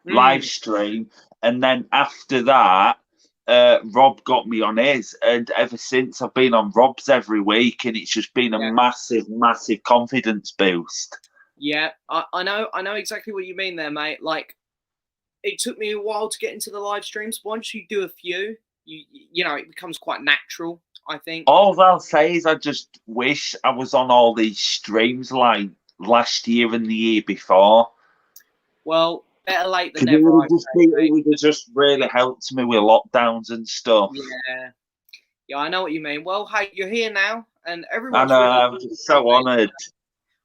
B: live stream, and then after that, Rob got me on his, and ever since I've been on Rob's every week, and it's just been a massive confidence boost.
A: Yeah, I know exactly what you mean there, mate. Like, it took me a while to get into the live streams. Once you do a few, you know, it becomes quite natural, I think.
B: All I'll say is I just wish I was on all these streams like last year and the year before.
A: Well, better late than never.
B: It would have just really helped me with lockdowns and stuff.
A: Yeah, I know what you mean. Well, hey, you're here now, and everyone's
B: I know, I'm just so honoured.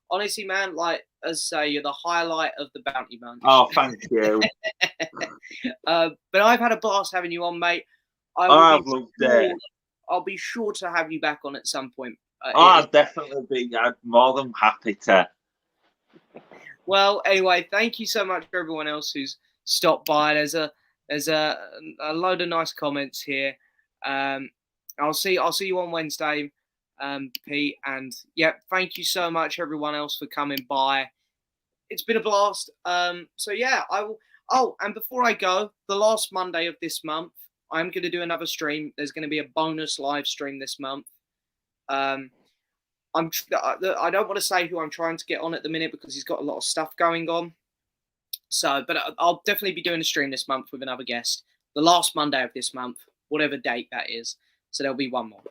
A: Honestly, man, like, as I say, you're the highlight of the Bounty Bunch.
B: Oh, thank you.
A: But I've had a blast having you on, mate.
B: I've loved it.
A: I'll be sure to have you back on at some point.
B: I'd definitely be. I'm more than happy to.
A: Well, anyway, thank you so much for everyone else who's stopped by. There's a load of nice comments here. I'll see you on Wednesday, Pete. And yeah, thank you so much everyone else for coming by. It's been a blast. So yeah, I will. Oh, and before I go, the last Monday of this month, I'm going to do another stream. There's going to be a bonus live stream this month. I don't want to say who I'm trying to get on at the minute because he's got a lot of stuff going on. So, but I'll definitely be doing a stream this month with another guest. The last Monday of this month, whatever date that is. So there'll be one more.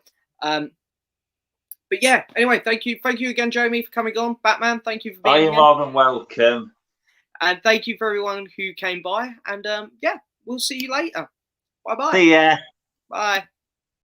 A: But yeah, anyway, thank you again, Jamie, for coming on. Batman, thank you for being here.
B: You're more than welcome.
A: And thank you for everyone who came by. And yeah, we'll see you later. Bye-bye.
B: See ya.
A: Bye.